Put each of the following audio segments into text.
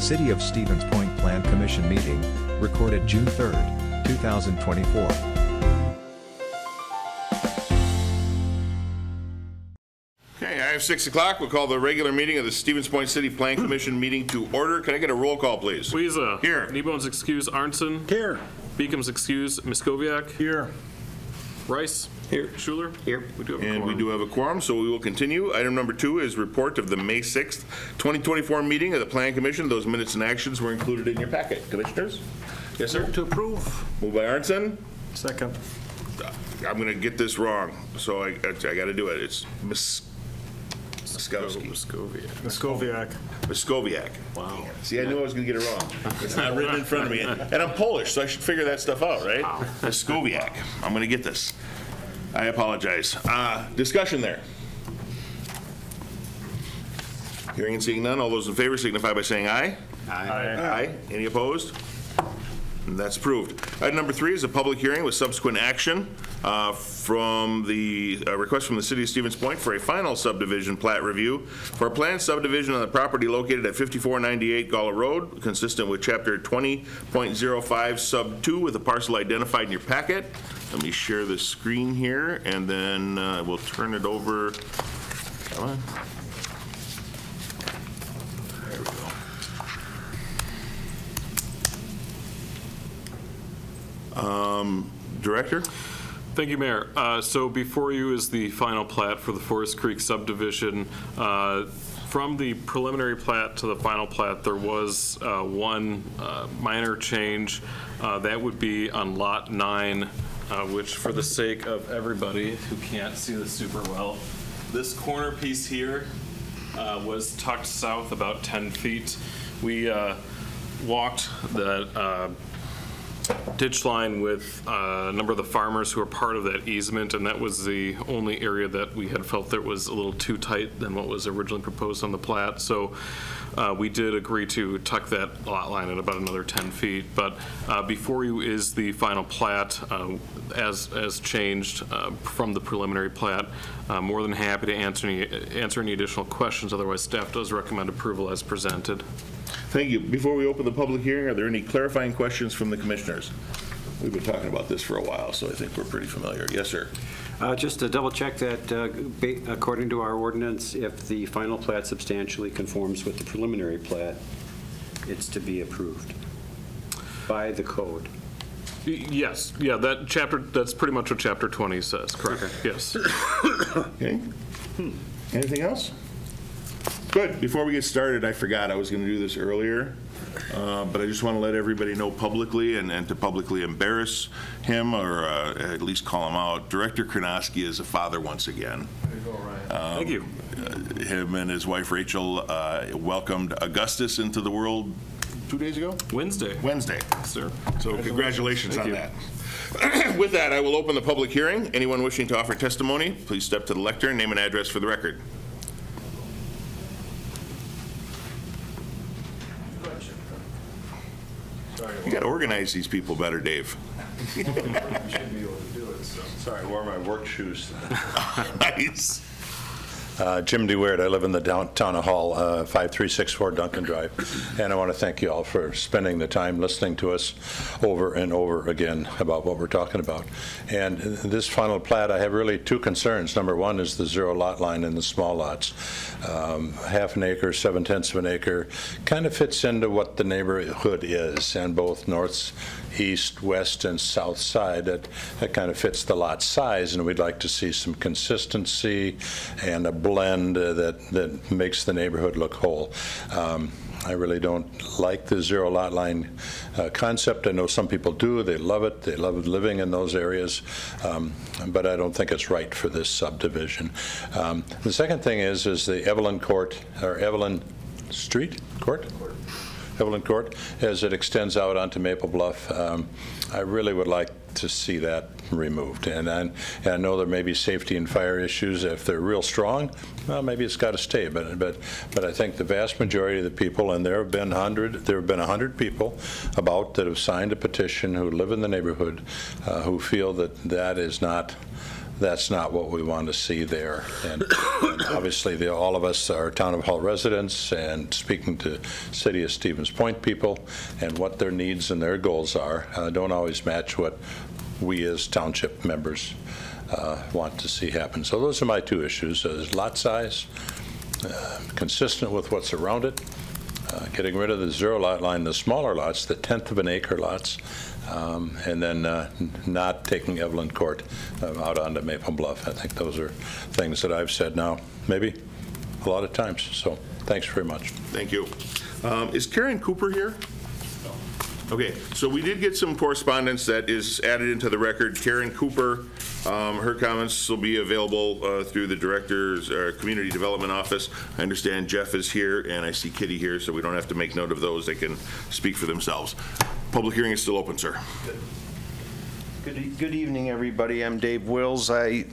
City of Stevens Point Plan Commission meeting, recorded June 3, 2024. Okay, I have 6 o'clock. We'll call the regular meeting of the Stevens Point City Plan Commission meeting to order. Can I get a roll call, please? Weeza. Here. Kneebone's excuse Arnson. Here. Beacom's excuse Miskowiak. Here. Rice. Here. Schuler. Here. We do have a And we quorum. do have a quorum, so we will continue. Item number 2 is report of the May 6th, 2024 meeting of the Plan Commission. Those minutes and actions were included in your packet. Commissioners? Yes, sir. To approve. Moved by Arnson. Second. I'm going to get this wrong, so I got to do it. It's Miskowski. Skowiak. Miskowiak. Wow. See, I knew I was going to get it wrong. It's not written in front of me. And I'm Polish, so I should figure that stuff out, right? Wow. Miskowiak. I'm going to get this. I apologize. Discussion there. Hearing and seeing none, all those in favor signify by saying aye. Aye. Aye. Any opposed? And that's approved. Item number 3 is a public hearing with subsequent action from the request from the City of Stevens Point for a final subdivision plat review for a planned subdivision on the property located at 5498 Gala Road, consistent with Chapter 20.05 Sub 2 with a parcel identified in your packet. Let me share the screen here, and then we'll turn it over. Come on. There we go. Director? Thank you, Mayor. So before you is the final plat for the Forest Creek subdivision. From the preliminary plat to the final plat, there was one minor change. That would be on Lot 9, which for the sake of everybody who can't see this super well, this corner piece here was tucked south about 10 feet. We walked the ditch line with a number of the farmers who are part of that easement, and that was the only area that we had felt that was a little too tight than what was originally proposed on the plat. So we did agree to tuck that lot line at about another 10 feet. But before you is the final plat as changed from the preliminary plat. More than happy to answer any additional questions. Otherwise, staff does recommend approval as presented. Thank you. Before we open the public hearing, are there any clarifying questions from the commissioners? We've been talking about this for a while, so I think we're pretty familiar. Yes, sir. Just to double check that, according to our ordinance, if the final plat substantially conforms with the preliminary plat, it's to be approved by the code. Yes, yeah, that's pretty much what Chapter 20 says, correct? Okay. Yes. Okay. Anything else? Good. Before we get started, I forgot I was going to do this earlier, but I just want to let everybody know publicly and to publicly embarrass him or at least call him out. Director Kranoski is a father once again. Thank you. Him and his wife Rachel welcomed Augustus into the world 2 days ago? Wednesday. Wednesday. Sir. So congratulations on Thank that. With that, I will open the public hearing. Anyone wishing to offer testimony, please step to the lectern, name and address for the record. You got to organize these people better, Dave. You should be able to do it. So. Sorry, I wore my work shoes. Nice. Jim DeWeird. I live in the downtown of Hall, 5364 Duncan Drive. And I want to thank you all for spending the time listening to us over and over again about what we're talking about. And this final plat, I have really 2 concerns. Number 1 is the 0 lot line in the small lots. Half an acre, 7/10 of an acre kind of fits into what the neighborhood is, and both north, east, west, and south side, that kind of fits the lot size, and we'd like to see some consistency and a blend that makes the neighborhood look whole. I really don't like the 0 lot line concept. I know some people do. They love it. They love living in those areas, but I don't think it's right for this subdivision. The second thing is the Evelyn Court, or Evelyn Street Court? Evelyn Court, as it extends out onto Maple Bluff. I really would like to see that removed. And I know there may be safety and fire issues. If they're real strong, well, maybe it's got to stay. But I think the vast majority of the people, and there have been 100 people about that have signed a petition who live in the neighborhood who feel that that is not that's not what we want to see there. And obviously, all of us are Town of Hull residents, and speaking to City of Stevens Point people and what their needs and their goals are, don't always match what we as township members want to see happen. So those are my two issues. Lot size, consistent with what's around it, getting rid of the zero lot line, the smaller lots, the 1/10 of an acre lots, and then not taking Evelyn Court out onto Maple Bluff. I think those are things that I've said now maybe a lot of times. So thanks very much. Thank you. Is Karen Cooper here? Okay, so we did get some correspondence that is added into the record. Karen Cooper, her comments will be available through the Director's Community Development Office. I understand Jeff is here, and I see Kitty here, so we don't have to make note of those. They can speak for themselves. Public hearing is still open, sir. Good evening, everybody. I'm Dave Wills. I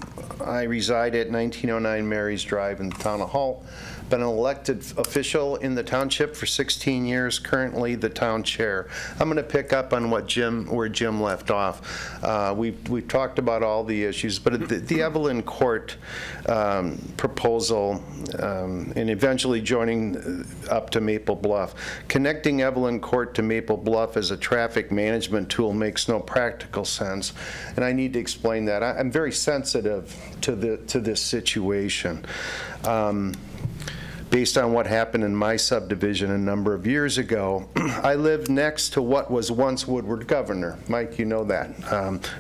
reside at 1909 Mary's Drive in the Town of Hull. Been an elected official in the township for 16 years, currently the town chair. I'm going to pick up on where Jim left off. We've talked about all the issues, but the Evelyn Court proposal and eventually joining up to Maple Bluff. Connecting Evelyn Court to Maple Bluff as a traffic management tool makes no practical sense, and I need to explain that. I'm very sensitive to this situation. Based on what happened in my subdivision a number of years ago, I lived next to what was once Woodward Governor. Mike, you know that.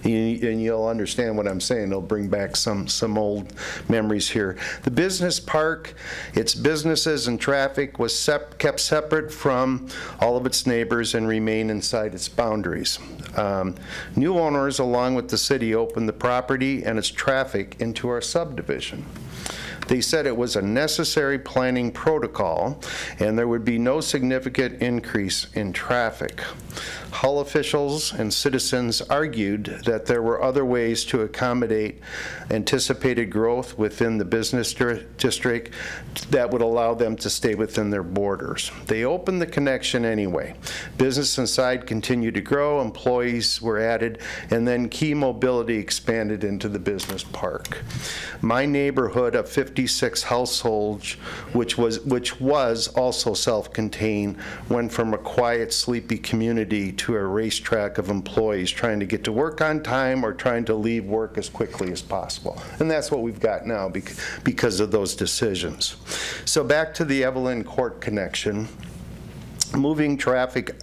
And you'll understand what I'm saying. It'll bring back some old memories here. The business park, its businesses and traffic was kept separate from all of its neighbors and remain inside its boundaries. New owners, along with the city, opened the property and its traffic into our subdivision. They said it was a necessary planning protocol and there would be no significant increase in traffic. Hull officials and citizens argued that there were other ways to accommodate anticipated growth within the business district that would allow them to stay within their borders. They opened the connection anyway. Business inside continued to grow, employees were added, and then key mobility expanded into the business park. My neighborhood of 56 households, which was also self-contained, went from a quiet, sleepy community to a racetrack of employees trying to get to work on time or trying to leave work as quickly as possible. And that's what we've got now because of those decisions. So back to the Evelyn Court connection. Moving traffic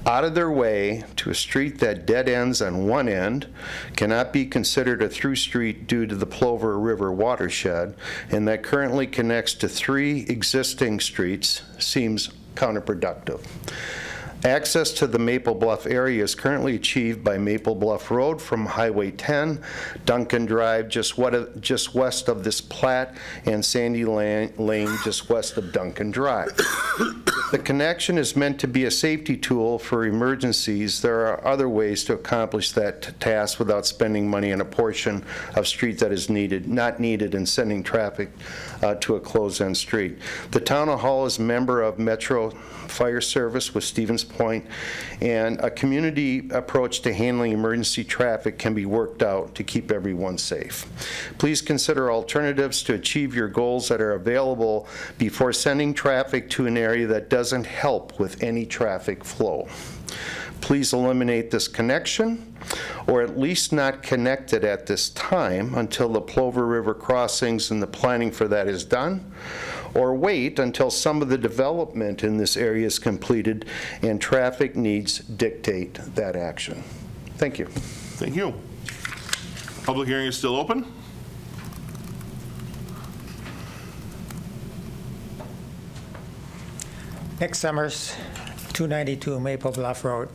out of their way to a street that dead ends on one end cannot be considered a through street due to the Plover River watershed, and that currently connects to 3 existing streets seems counterproductive. Access to the Maple Bluff area is currently achieved by Maple Bluff Road from Highway 10, Duncan Drive just west of this plat, and Sandy Lane just west of Duncan Drive. The connection is meant to be a safety tool for emergencies. There are other ways to accomplish that task without spending money on a portion of street that is not needed and sending traffic to a closed-end street. The Town of Hull is a member of Metro Fire Service with Stevens Point, and a community approach to handling emergency traffic can be worked out to keep everyone safe. Please consider alternatives to achieve your goals that are available before sending traffic to an area that doesn't help with any traffic flow. Please eliminate this connection, or at least not connect it at this time until the Plover River crossings and the planning for that is done, or wait until some of the development in this area is completed and traffic needs dictate that action. Thank you. Thank you. Public hearing is still open. Nick Summers, 292 Maple Bluff Road,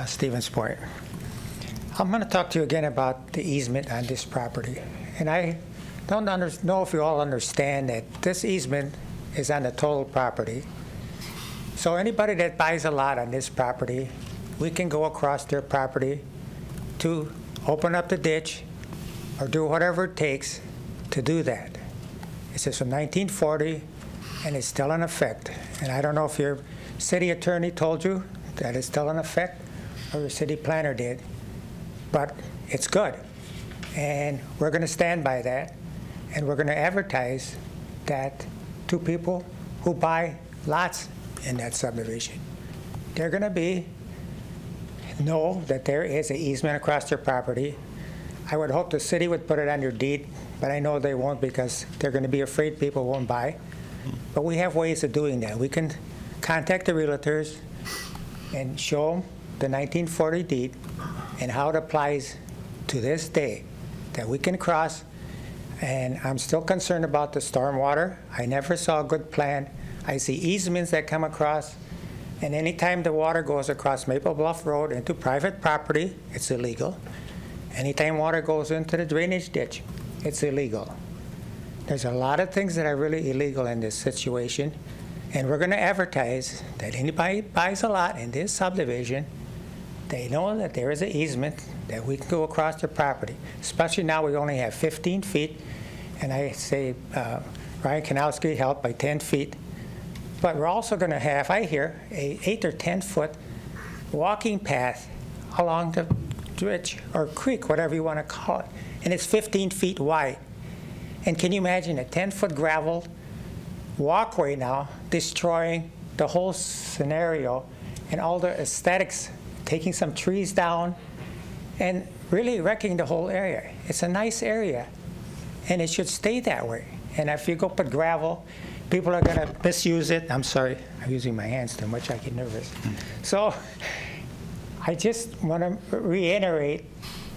Stevens Point. I'm going to talk to you again about the easement on this property. And I don't know if you all understand that this easement is on the total property. So anybody that buys a lot on this property, we can go across their property to open up the ditch or do whatever it takes to do that. This is from 1940 and it's still in effect. And I don't know if your city attorney told you that it's still in effect or your city planner did, but it's good. And we're going to stand by that, and we're going to advertise that to people who buy lots in that subdivision. They're going to know that there is an easement across their property. I would hope the city would put it on their deed, but I know they won't because they're going to be afraid people won't buy. But we have ways of doing that. We can contact the realtors and show them the 1940 deed and how it applies to this day, that we can cross. And I'm still concerned about the stormwater. I never saw a good plan. I see easements that come across, and anytime the water goes across Maple Bluff Road into private property, it's illegal. Anytime water goes into the drainage ditch, it's illegal. There's a lot of things that are really illegal in this situation, and we're going to advertise that anybody buys a lot in this subdivision, they know that there is an easement that we can go across the property. Especially now we only have 15 feet, and I say Ryan Kanowski helped by 10 feet. But we're also going to have, I hear, a 8 or 10 foot walking path along the ditch or creek, whatever you want to call it, and it's 15 feet wide. And can you imagine a 10-foot gravel walkway now destroying the whole scenario and all the aesthetics, taking some trees down and really wrecking the whole area. It's a nice area, and it should stay that way. And if you go put gravel, people are going to misuse it. I'm sorry, I'm using my hands too much, I get nervous. So I just want to reiterate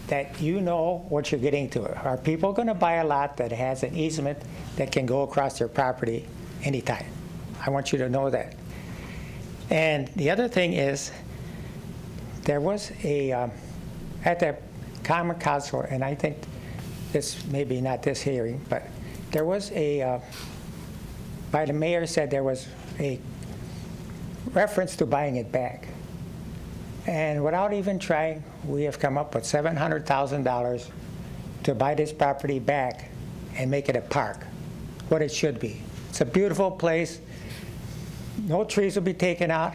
that you know what you're getting to. Are people going to buy a lot that has an easement that can go across their property anytime? I want you to know that. And the other thing is, there was a, at the Common Council, and I think this, maybe not this hearing, but there was a, by the mayor said there was a reference to buying it back. And without even trying, we have come up with $700,000 to buy this property back and make it a park, what it should be. It's a beautiful place. No trees will be taken out.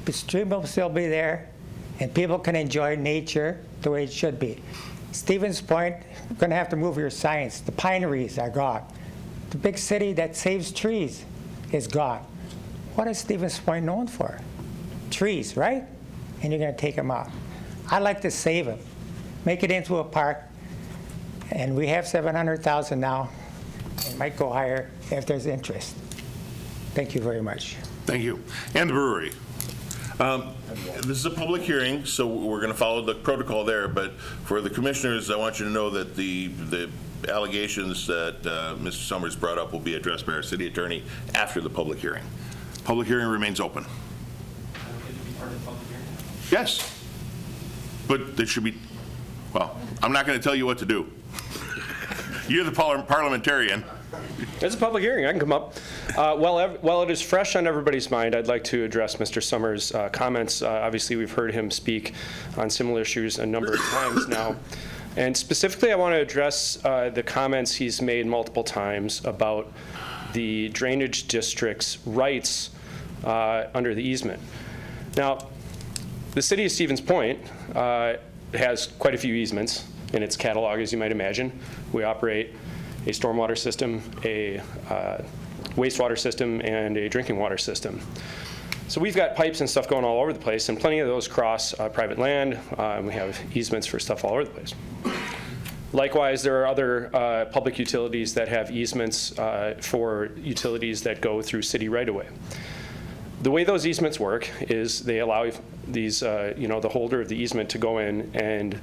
The stream will still be there, and people can enjoy nature the way it should be. Stevens Point, you're going to have to move your signs. The pineries are gone. The big city that saves trees is gone. What is Stevens Point known for? Trees, right? And you're going to take them out. I'd like to save them, make it into a park, and we have $700,000 now. It might go higher if there's interest. Thank you very much. Thank you. And the brewery. This is a public hearing, so we're going to follow the protocol there, but for the commissioners, I want you to know that the allegations that Mr. Summers brought up will be addressed by our city attorney after the public hearing. Public hearing remains open. Yes, but it should be, well, I'm not going to tell you what to do. You're the parliamentarian. It's a public hearing. I can come up. While it is fresh on everybody's mind, I'd like to address Mr. Summers' comments. Obviously, we've heard him speak on similar issues a number of times now. And specifically, I want to address the comments he's made multiple times about the drainage district's rights under the easement. Now, the city of Stevens Point has quite a few easements in its catalog, as you might imagine. We operate a stormwater system, a wastewater system, and a drinking water system. So we've got pipes and stuff going all over the place, and plenty of those cross private land. We have easements for stuff all over the place. Likewise, there are other public utilities that have easements for utilities that go through city right-of-way. The way those easements work is they allow these, the holder of the easement to go in and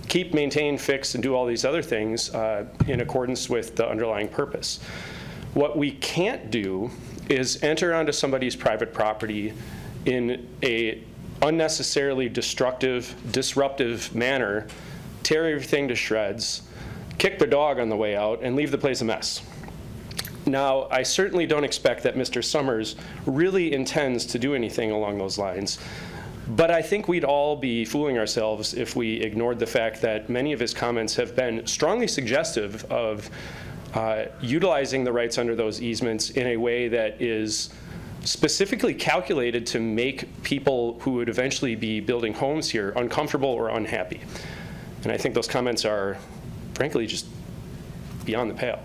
keep, maintain, fix, and do all these other things in accordance with the underlying purpose. What we can't do is enter onto somebody's private property in a unnecessarily destructive, disruptive manner, tear everything to shreds, kick the dog on the way out, and leave the place a mess. Now, I certainly don't expect that Mr. Summers really intends to do anything along those lines. But I think we'd all be fooling ourselves if we ignored the fact that many of his comments have been strongly suggestive of utilizing the rights under those easements in a way that is specifically calculated to make people who would eventually be building homes here uncomfortable or unhappy. And I think those comments are, frankly, just beyond the pale.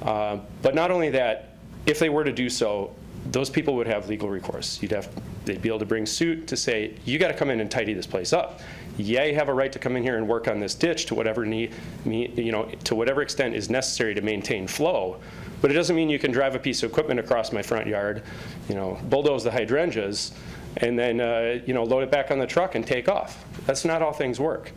But not only that, if they were to do so, those people would have legal recourse. They'd be able to bring suit to say, you got to come in and tidy this place up. Yeah, you have a right to come in here and work on this ditch to whatever to whatever extent is necessary to maintain flow. But it doesn't mean you can drive a piece of equipment across my front yard, bulldoze the hydrangeas, and then load it back on the truck and take off. That's not how things work.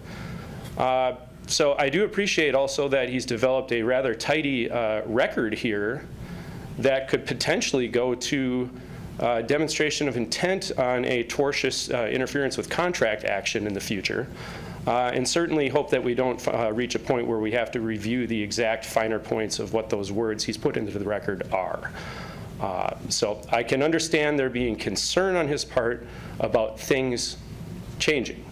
So I do appreciate also that he's developed a rather tidy record here that could potentially go to demonstration of intent on a tortious interference with contract action in the future. And certainly hope that we don't reach a point where we have to review the exact finer points of what those words he's put into the record are. So I can understand there being concern on his part about things changing.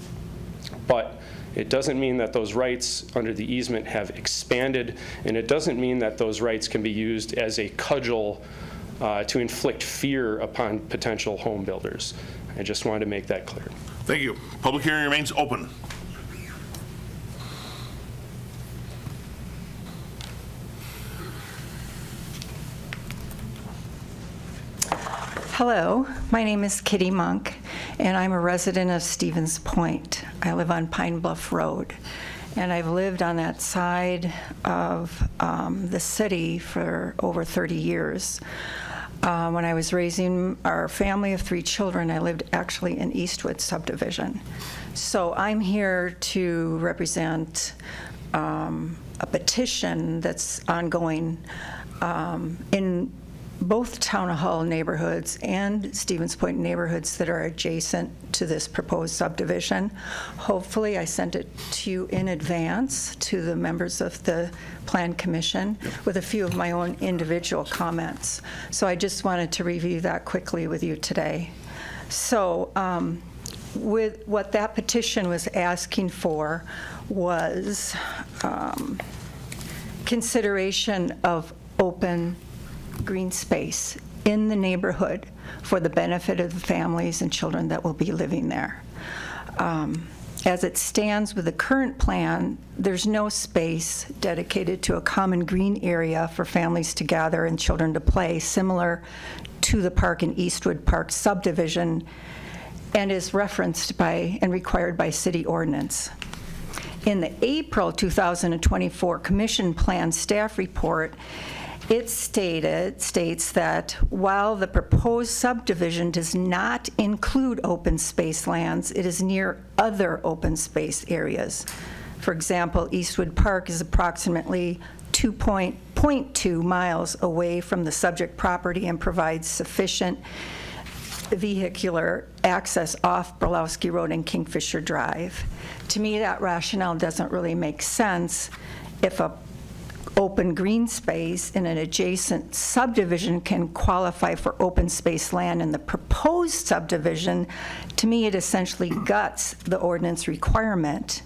But it doesn't mean that those rights under the easement have expanded, and it doesn't mean that those rights can be used as a cudgel to inflict fear upon potential home builders. I just wanted to make that clear. Thank you. Public hearing remains open. Hello, my name is Kitty Monk, and I'm a resident of Stevens Point. I live on Pine Bluff Road, and I've lived on that side of the city for over 30 years. When I was raising our family of 3 children, I lived actually in Eastwood subdivision. So I'm here to represent a petition that's ongoing in both Town Hall neighborhoods and Stevens Point neighborhoods that are adjacent to this proposed subdivision. Hopefully, I sent it to you in advance to the members of the Plan Commission with a few of my own individual comments. So I just wanted to review that quickly with you today. So with what that petition was asking for was consideration of open green space in the neighborhood for the benefit of the families and children that will be living there. As it stands with the current plan, there's no space dedicated to a common green area for families to gather and children to play, similar to the park in Eastwood Park subdivision, and is referenced by and required by city ordinance. In the April 2024 Commission Plan staff report, it states that while the proposed subdivision does not include open space lands, it is near other open space areas. For example, Eastwood Park is approximately 2.2 miles away from the subject property and provides sufficient vehicular access off Brolowski Road and Kingfisher Drive. To me, that rationale doesn't really make sense. If a open green space in an adjacent subdivision can qualify for open space land in the proposed subdivision, to me it essentially guts the ordinance requirement,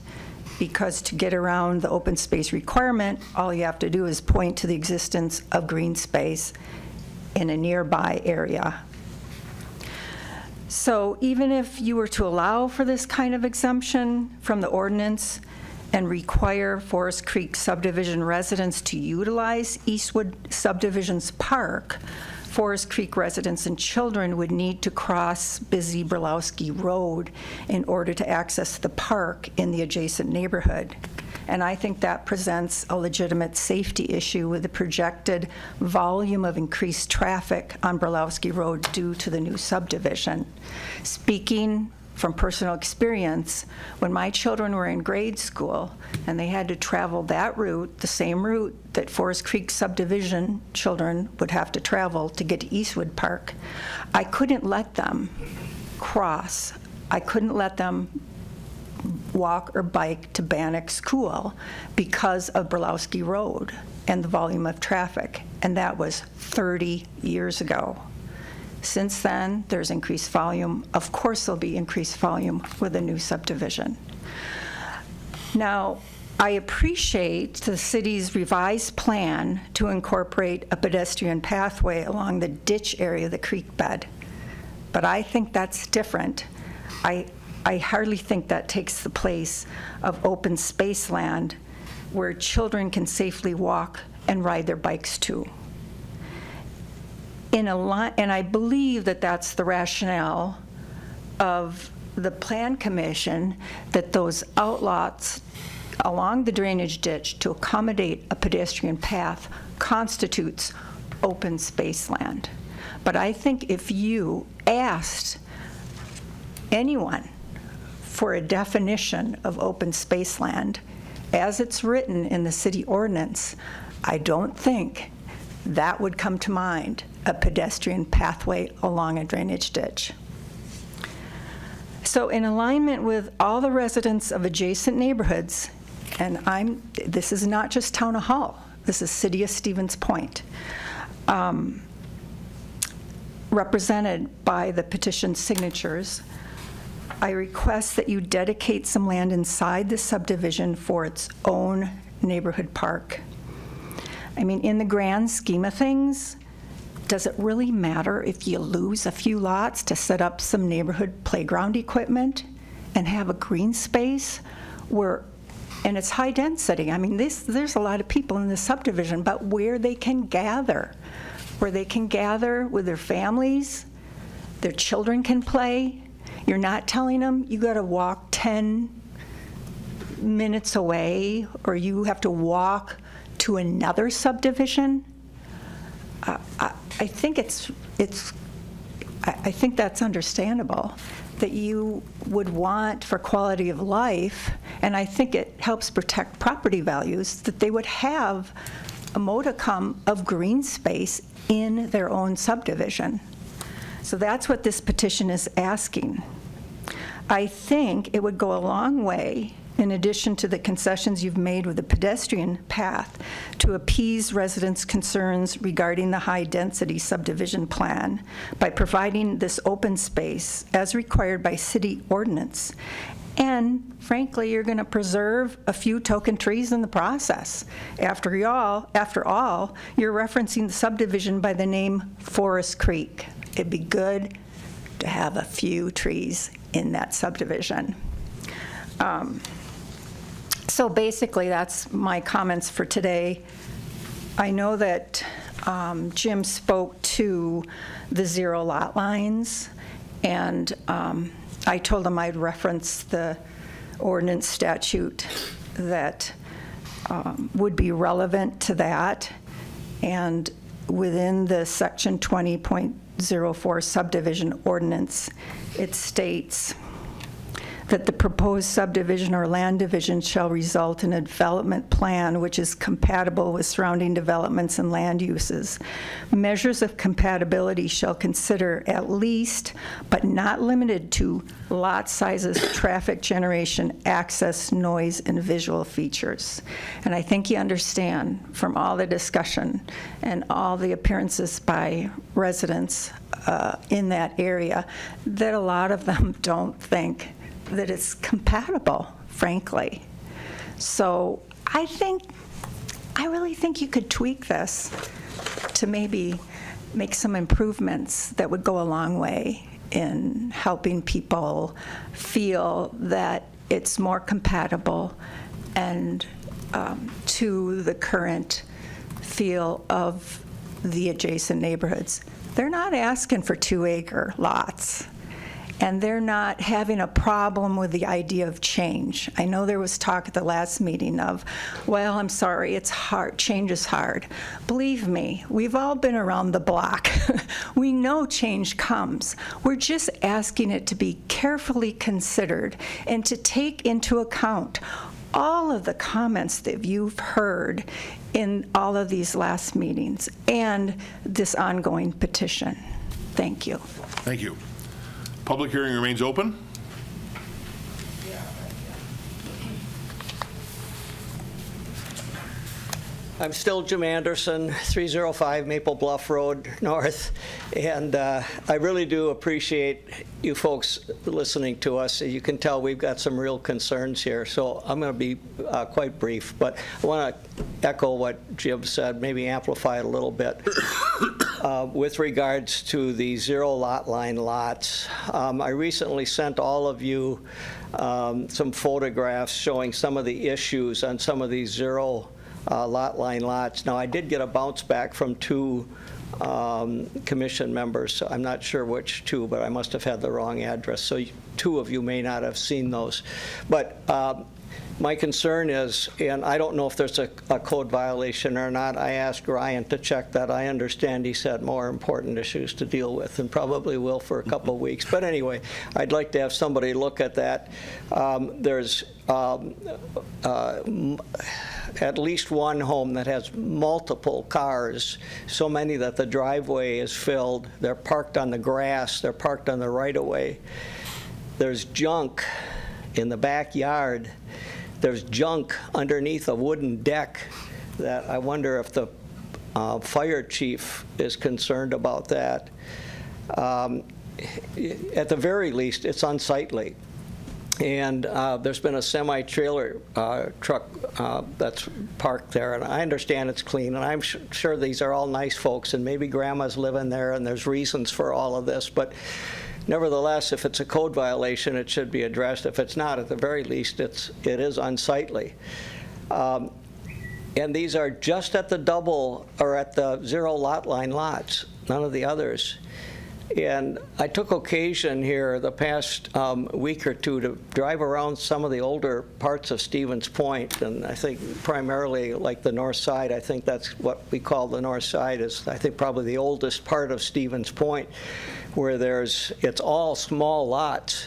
because to get around the open space requirement, all you have to do is point to the existence of green space in a nearby area. So even if you were to allow for this kind of exemption from the ordinance and require Forest Creek subdivision residents to utilize Eastwood Subdivision's park, Forest Creek residents and children would need to cross busy Brolowski Road in order to access the park in the adjacent neighborhood. And I think that presents a legitimate safety issue with the projected volume of increased traffic on Brolowski Road due to the new subdivision. Speaking from personal experience, when my children were in grade school and they had to travel that route, the same route that Forest Creek subdivision children would have to travel to get to Eastwood Park, I couldn't let them cross. I couldn't let them walk or bike to Bannock School because of Brolowski Road and the volume of traffic, and that was 30 years ago. Since then, there's increased volume. Of course, there'll be increased volume with a new subdivision. Now, I appreciate the city's revised plan to incorporate a pedestrian pathway along the ditch area of the creek bed, but I think that's different. I hardly think that takes the place of open space land where children can safely walk and ride their bikes to. And I believe that that's the rationale of the Plan Commission, that those outlots along the drainage ditch to accommodate a pedestrian path constitutes open space land. But I think if you asked anyone for a definition of open space land, as it's written in the city ordinance, I don't think that would come to mind, a pedestrian pathway along a drainage ditch. So in alignment with all the residents of adjacent neighborhoods, and this is not just Town Hall, this is City of Stevens Point, represented by the petition signatures, I request that you dedicate some land inside the subdivision for its own neighborhood park. I mean, in the grand scheme of things, does it really matter if you lose a few lots to set up some neighborhood playground equipment and have a green space where, and it's high density. I mean, there's a lot of people in the subdivision, but where they can gather with their families, their children can play. You're not telling them you got to walk 10 minutes away or you have to walk to another subdivision. I think I think that's understandable, that you would want for quality of life, and I think it helps protect property values, that they would have a modicum of green space in their own subdivision. So that's what this petition is asking. I think it would go a long way, in addition to the concessions you've made with the pedestrian path, to appease residents' concerns regarding the high-density subdivision plan by providing this open space as required by city ordinance. And frankly, you're going to preserve a few token trees in the process. After all, you're referencing the subdivision by the name Forest Creek. It'd be good to have a few trees in that subdivision. So basically, that's my comments for today. I know that Jim spoke to the 0 lot lines, and I told him I'd reference the ordinance statute that would be relevant to that. And within the section 20.04 subdivision ordinance, it states that the proposed subdivision or land division shall result in a development plan which is compatible with surrounding developments and land uses. Measures of compatibility shall consider at least, but not limited to, lot sizes, traffic generation, access, noise, and visual features. And I think you understand from all the discussion and all the appearances by residents in that area that a lot of them don't think that it's compatible, frankly. So I really think you could tweak this to maybe make some improvements that would go a long way in helping people feel that it's more compatible and to the current feel of the adjacent neighborhoods. They're not asking for 2-acre lots. And they're not having a problem with the idea of change. I know there was talk at the last meeting of, well, I'm sorry, it's hard, change is hard. Believe me, we've all been around the block. We know change comes. We're just asking it to be carefully considered and to take into account all of the comments that you've heard in all of these last meetings and this ongoing petition. Thank you. Thank you. Public hearing remains open. I'm still Jim Anderson, 305 Maple Bluff Road North, and I really do appreciate you folks listening to us. You can tell we've got some real concerns here, so I'm going to be quite brief, but I want to echo what Jim said, maybe amplify it a little bit. with regards to the zero lot line lots. I recently sent all of you some photographs showing some of the issues on some of these zero lot line lots. Now, I did get a bounce back from two commission members. So I'm not sure which two, but I must have had the wrong address. So two of you may not have seen those. But my concern is, and I don't know if there's a code violation or not. I asked Ryan to check that. I understand he's had more important issues to deal with and probably will for a couple of weeks. But anyway, I'd like to have somebody look at that. There's at least one home that has multiple cars, so many that the driveway is filled. They're parked on the grass. They're parked on the right-of-way. There's junk in the backyard. There's junk underneath a wooden deck that I wonder if the fire chief is concerned about that. At the very least, it's unsightly. And there's been a semi-trailer truck that's parked there, and I understand it's clean, and I'm sure these are all nice folks, and maybe grandma's living there, and there's reasons for all of this, but nevertheless, if it's a code violation, it should be addressed. If it's not, at the very least, it is unsightly. And these are just at the double, or at the zero lot line lots, none of the others. And I took occasion here the past week or two to drive around some of the older parts of Stevens Point, and I think primarily like the north side. I think that's what we call the north side, is I think probably the oldest part of Stevens Point, where it's all small lots.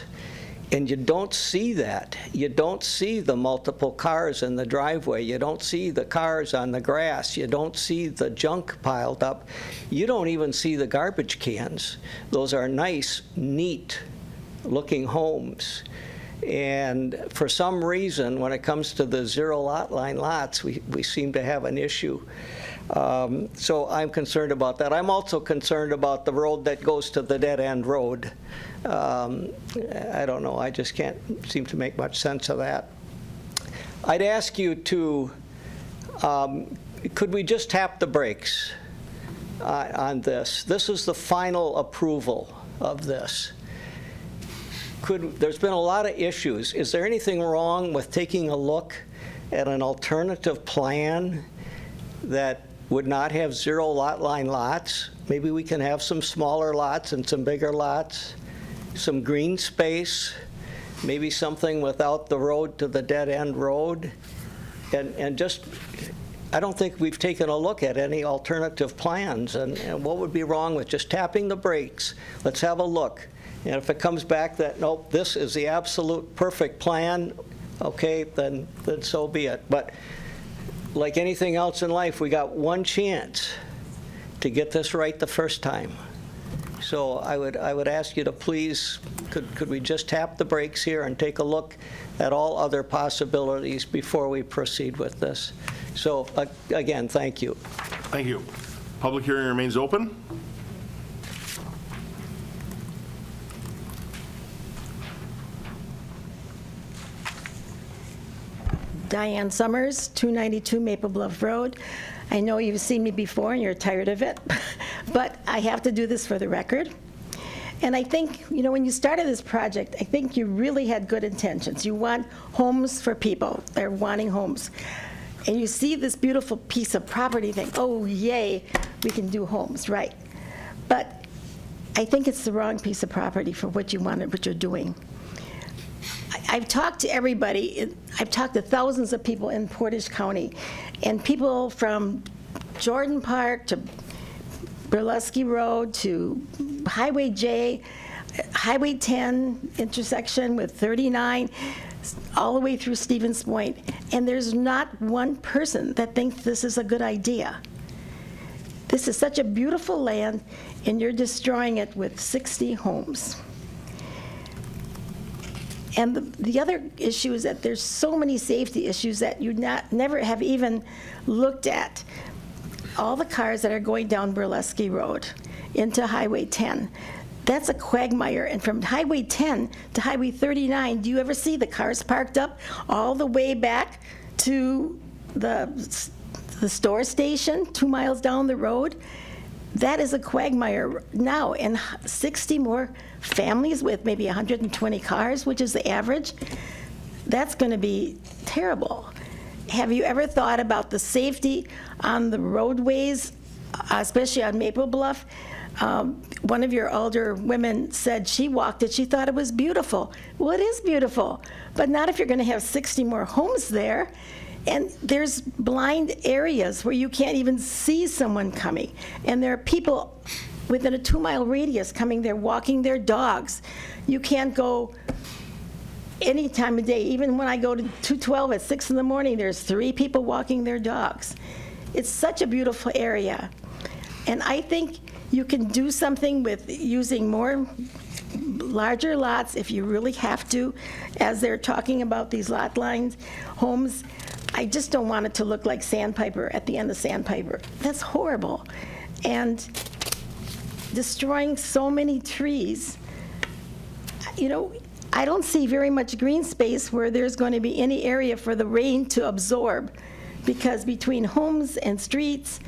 And you don't see that. You don't see the multiple cars in the driveway. You don't see the cars on the grass. You don't see the junk piled up. You don't even see the garbage cans. Those are nice, neat-looking homes. And for some reason, when it comes to the zero lot line lots, we seem to have an issue. So I'm concerned about that. I'm also concerned about the road that goes to the dead-end road. I don't know. I just can't seem to make much sense of that. I'd ask you to, could we just tap the brakes on this? This is the final approval of this. There's been a lot of issues. Is there anything wrong with taking a look at an alternative plan that would not have zero lot line lots? Maybe we can have some smaller lots and some bigger lots, some green space, maybe something without the road to the dead-end road. And just, I don't think we've taken a look at any alternative plans. And what would be wrong with just tapping the brakes? Let's have a look. And if it comes back that, nope, this is the absolute perfect plan, okay, then so be it. But like anything else in life, we got one chance to get this right the first time. So I would ask you to please, could we just tap the brakes here and take a look at all other possibilities before we proceed with this? So again, thank you. Thank you. Public hearing remains open. Diane Summers, 292 Maple Bluff Road. I know you've seen me before and you're tired of it, but I have to do this for the record. And I think, you know, when you started this project, I think you really had good intentions. You want homes for people. They're wanting homes. And you see this beautiful piece of property, you think, oh, yay, we can do homes, right? But I think it's the wrong piece of property for what you want and what you're doing. I've talked to everybody. I've talked to thousands of people in Portage County, and people from Jordan Park to Burlesky Road to Highway J, Highway 10 intersection with 39, all the way through Stevens Point, and there's not one person that thinks this is a good idea. This is such a beautiful land, and you're destroying it with 60 homes. And the other issue is that there's so many safety issues that you never have even looked at. All the cars that are going down Burlesky Road into Highway 10, that's a quagmire. And from Highway 10 to Highway 39, do you ever see the cars parked up all the way back to the store station 2 miles down the road? That is a quagmire now, and 60 more families with maybe 120 cars, which is the average, that's going to be terrible. Have you ever thought about the safety on the roadways, especially on Maple Bluff? One of your older women said she walked it, she thought it was beautiful. Well, it is beautiful, but not if you're going to have 60 more homes there. And there's blind areas where you can't even see someone coming. And there are people within a 2-mile radius coming there walking their dogs. You can't go any time of day. Even when I go to 212 at 6 in the morning, there's 3 people walking their dogs. It's such a beautiful area. And I think you can do something with using more larger lots if you really have to, as they're talking about these lot lines, homes. I just don't want it to look like Sandpiper at the end of Sandpiper. That's horrible. And destroying so many trees, you know, I don't see very much green space where there's going to be any area for the rain to absorb, because between homes and streets,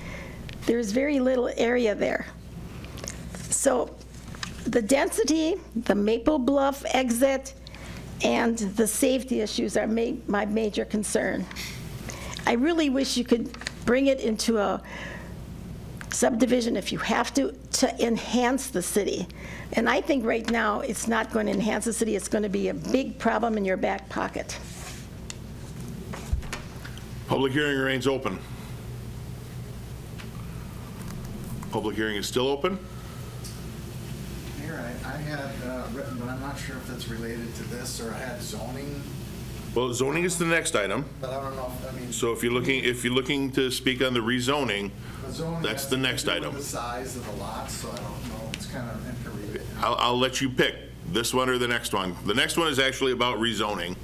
there's very little area there. So the density, the Maple Bluff exit, and the safety issues are my major concern. I really wish you could bring it into a subdivision if you have to enhance the city. And I think right now it's not going to enhance the city, it's going to be a big problem in your back pocket. Public hearing remains open. Public hearing is still open. Mayor, I had written, but I'm not sure if it's related to this, or I had zoning. Well, zoning is the next item. But I don't know if, I mean. So if you're looking to speak on the rezoning, The zoning that's has the to next do with item. The size of the lots, so I don't know, it's kind of interrelated. I'll let you pick this one or the next one. The next one is actually about rezoning.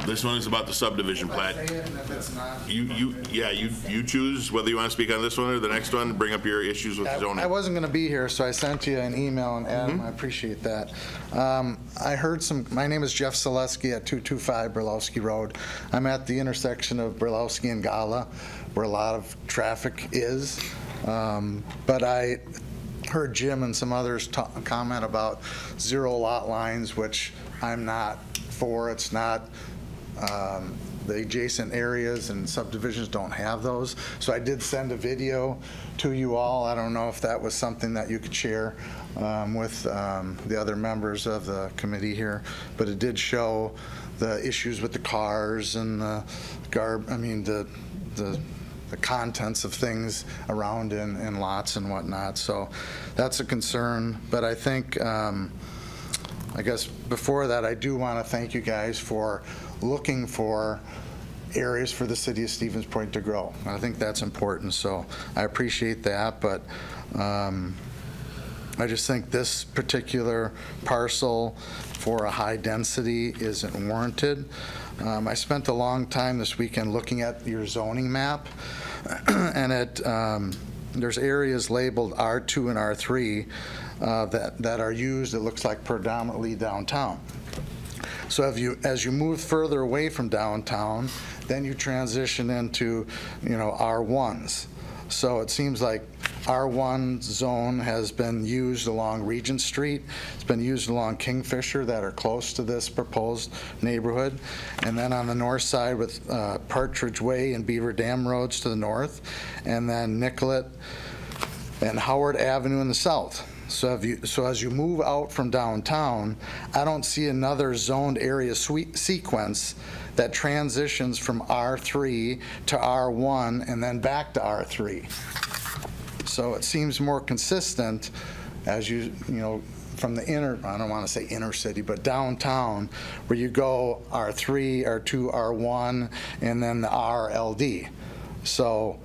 This one is about the subdivision If I plat. say it and if it's not. You choose whether you want to speak on this one or the next one, bring up your issues with zoning. I wasn't going to be here, so I sent you an email, and Adam, I appreciate that. I heard my name is Jeff Selesky at 225 Berlowski Road. I'm at the intersection of Berlowski and Gala, where a lot of traffic is. But I heard Jim and some others comment about 0 lot lines, which I'm not for. It's not, the adjacent areas and subdivisions don't have those. So I did send a video to you all. I don't know if that was something that you could share with the other members of the committee here, but it did show the issues with the cars and the the contents of things around in lots and whatnot. So that's a concern. But I think, I guess before that, I do want to thank you guys for looking for areas for the city of Stevens Point to grow. I think that's important, so I appreciate that, but I just think this particular parcel for a high density isn't warranted. I spent a long time this weekend looking at your zoning map, and there's areas labeled R2 and R3 that are used, it looks like, predominantly downtown. So as you move further away from downtown, then you transition into, R1s. So it seems like R1 zone has been used along Regent Street. It's been used along Kingfisher that are close to this proposed neighborhood. And then on the north side with Partridge Way and Beaver Dam Roads to the north. And then Nicollet and Howard Avenue in the south. So as you move out from downtown, I don't see another zoned area sequence that transitions from R3 to R1 and then back to R3. So it seems more consistent as you from the inner, I don't want to say inner city, but downtown, where you go R3, R2, R1, and then the RLD. So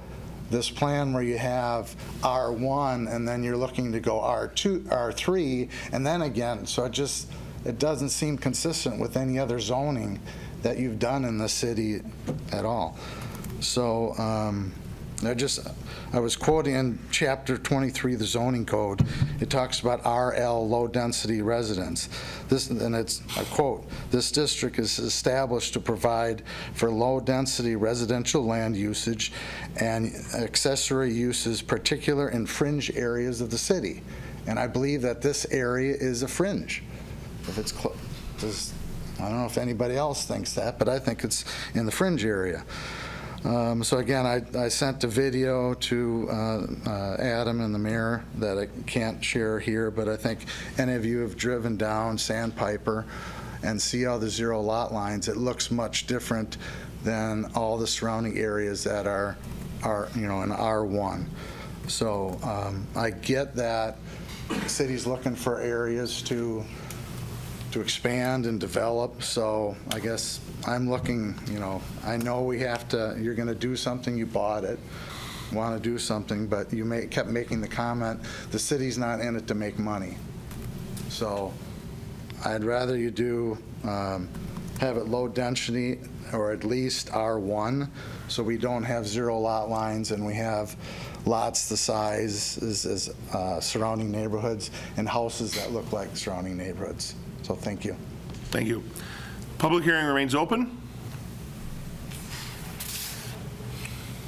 this plan where you have R1 and then you're looking to go R2, R3, and then again, so it doesn't seem consistent with any other zoning that you've done in the city at all. So I was quoting in Chapter 23 of the zoning code. It talks about RL, low-density residence. And it's, I quote, "This district is established to provide for low-density residential land usage and accessory uses, particular in fringe areas of the city." And I believe that this area is a fringe. If it's I don't know if anybody else thinks that, but I think it's in the fringe area. So again, I sent a video to Adam and the mayor that I can't share here, but I think any of you have driven down Sandpiper and see all the zero lot lines. It looks much different than all the surrounding areas that are in R1. So I get that the city's looking for areas to expand and develop, so I guess I'm looking, I know we have to, you're going to do something, you bought it, want to do something, but you kept making the comment, the city's not in it to make money. So I'd rather you do, have it low density, or at least R1, so we don't have zero lot lines and we have lots the size as surrounding neighborhoods and houses that look like surrounding neighborhoods. So thank you. Thank you. Public hearing remains open.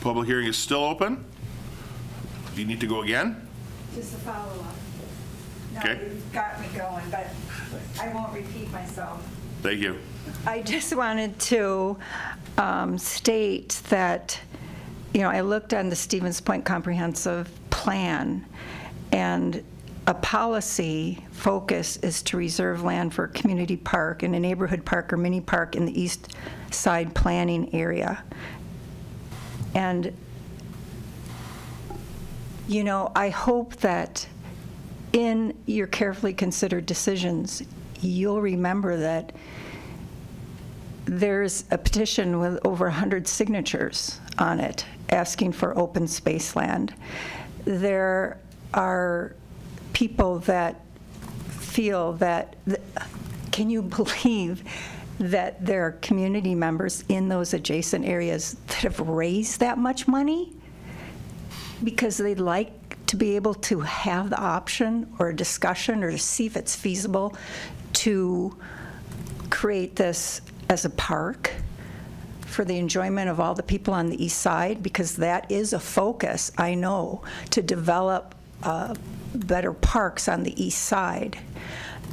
Public hearing is still open. Do you need to go again? Just a follow-up. No, Okay. you've got me going, but I won't repeat myself. Thank you. I just wanted to state that, I looked on the Stevens Point Comprehensive Plan, and a policy focus is to reserve land for a community park and a neighborhood park or mini park in the east side planning area. And, I hope that in your carefully considered decisions, you'll remember that there's a petition with over 100 signatures on it asking for open space land. There are people that feel that, can you believe that there are community members in those adjacent areas that have raised that much money because they'd like to be able to have the option or a discussion or to see if it's feasible to create this as a park for the enjoyment of all the people on the east side, because that is a focus, I know, to develop better parks on the east side.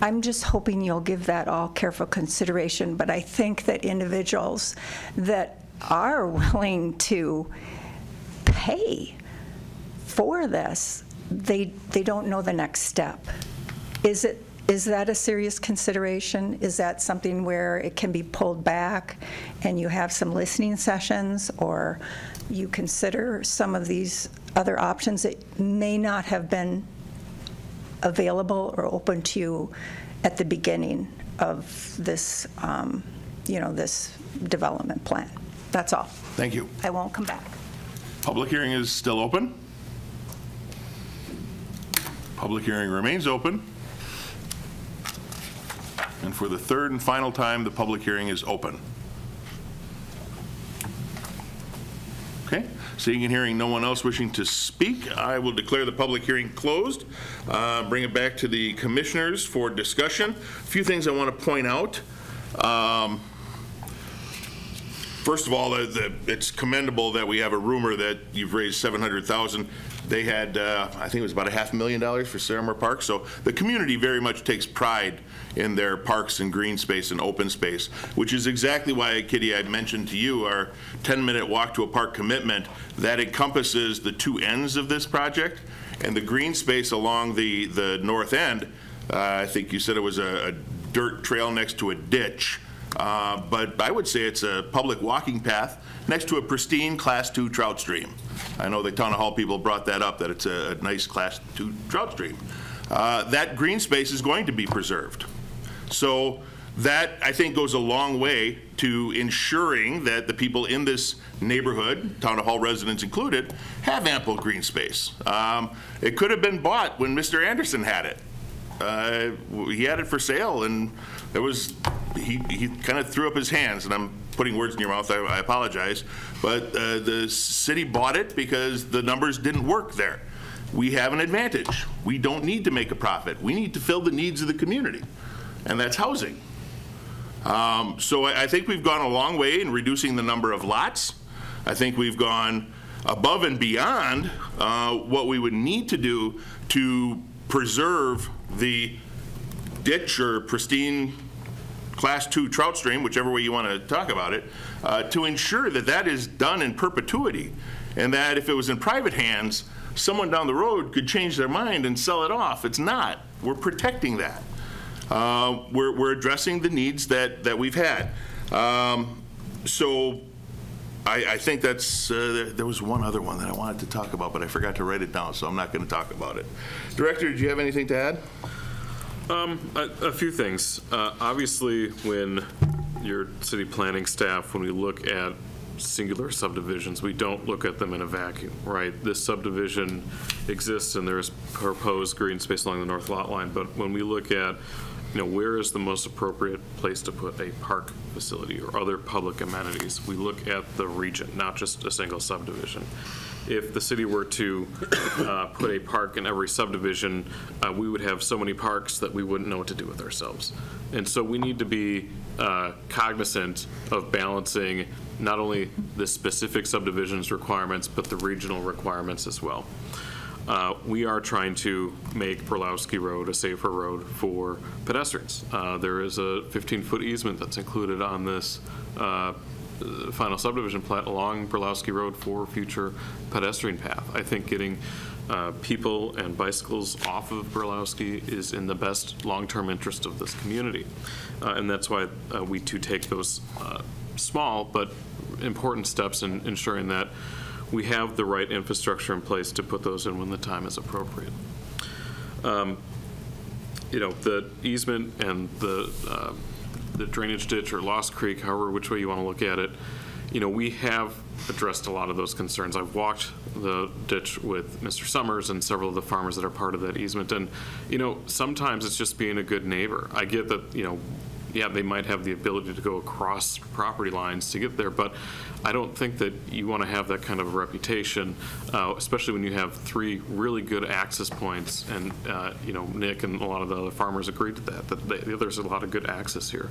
I'm just hoping you'll give that all careful consideration, but I think that individuals that are willing to pay for this, they don't know the next step. Is that a serious consideration? Is that something where it can be pulled back and you have some listening sessions, or you consider some of these other options that may not have been available or open to you at the beginning of this, this development plan? That's all. Thank you. I won't come back. Public hearing is still open. Public hearing remains open. And for the third and final time, the public hearing is open. Okay, seeing and hearing no one else wishing to speak, I will declare the public hearing closed. Bring it back to the commissioners for discussion. A few things I want to point out. First of all, it's commendable that we have a rumor that you've raised $700,000. They had, I think it was about $500,000 for Sarah Park. So the community very much takes pride in their parks and green space and open space, which is exactly why, Kitty, I mentioned to you our 10-minute walk to a park commitment that encompasses the two ends of this project. And the green space along the north end, I think you said it was a dirt trail next to a ditch. But I would say it's a public walking path next to a pristine Class 2 trout stream. I know the Town Hall people brought that up, that it's a nice Class 2 trout stream. That green space is going to be preserved. So that, I think, goes a long way to ensuring that the people in this neighborhood, Town Hall residents included, have ample green space. It could have been bought when Mr. Anderson had it. He had it for sale, and there was he kind of threw up his hands, and I'm putting words in your mouth, I apologize, but the city bought it because the numbers didn't work there. We have an advantage. We don't need to make a profit. We need to fill the needs of the community, and that's housing. So I think we've gone a long way in reducing the number of lots. I think we've gone above and beyond what we would need to do to preserve the ditch or pristine Class 2 trout stream, whichever way you want to talk about it, to ensure that that is done in perpetuity, and that if it was in private hands, someone down the road could change their mind and sell it off. It's not. We're protecting that. We're addressing the needs that we've had. So I think that's, there was one other one that I wanted to talk about, but I forgot to write it down, so I'm not going to talk about it. Director, did you have anything to add? A few things. Obviously, when your city planning staff, when we look at singular subdivisions, we don't look at them in a vacuum, right? This subdivision exists and there's proposed green space along the north lot line, but when we look at, where is the most appropriate place to put a park facility or other public amenities, we look at the region, not just a single subdivision. If the city were to put a park in every subdivision, we would have so many parks that we wouldn't know what to do with ourselves. And so we need to be cognizant of balancing not only the specific subdivisions requirements, but the regional requirements as well. We are trying to make Burlowski Road a safer road for pedestrians. There is a 15-foot easement that's included on this final subdivision plat along Burlowski Road for future pedestrian path. I think getting people and bicycles off of Burlowski is in the best long-term interest of this community. And that's why we too take those small but important steps in ensuring that we have the right infrastructure in place to put those in when the time is appropriate. The easement and the drainage ditch or Lost Creek, however, which way you want to look at it, we have addressed a lot of those concerns. I've walked the ditch with Mr. Summers and several of the farmers that are part of that easement, and sometimes it's just being a good neighbor. I get that, yeah, they might have the ability to go across property lines to get there, but I don't think that you want to have that kind of reputation, especially when you have 3 really good access points, and Nick and a lot of the other farmers agreed to that there's a lot of good access here.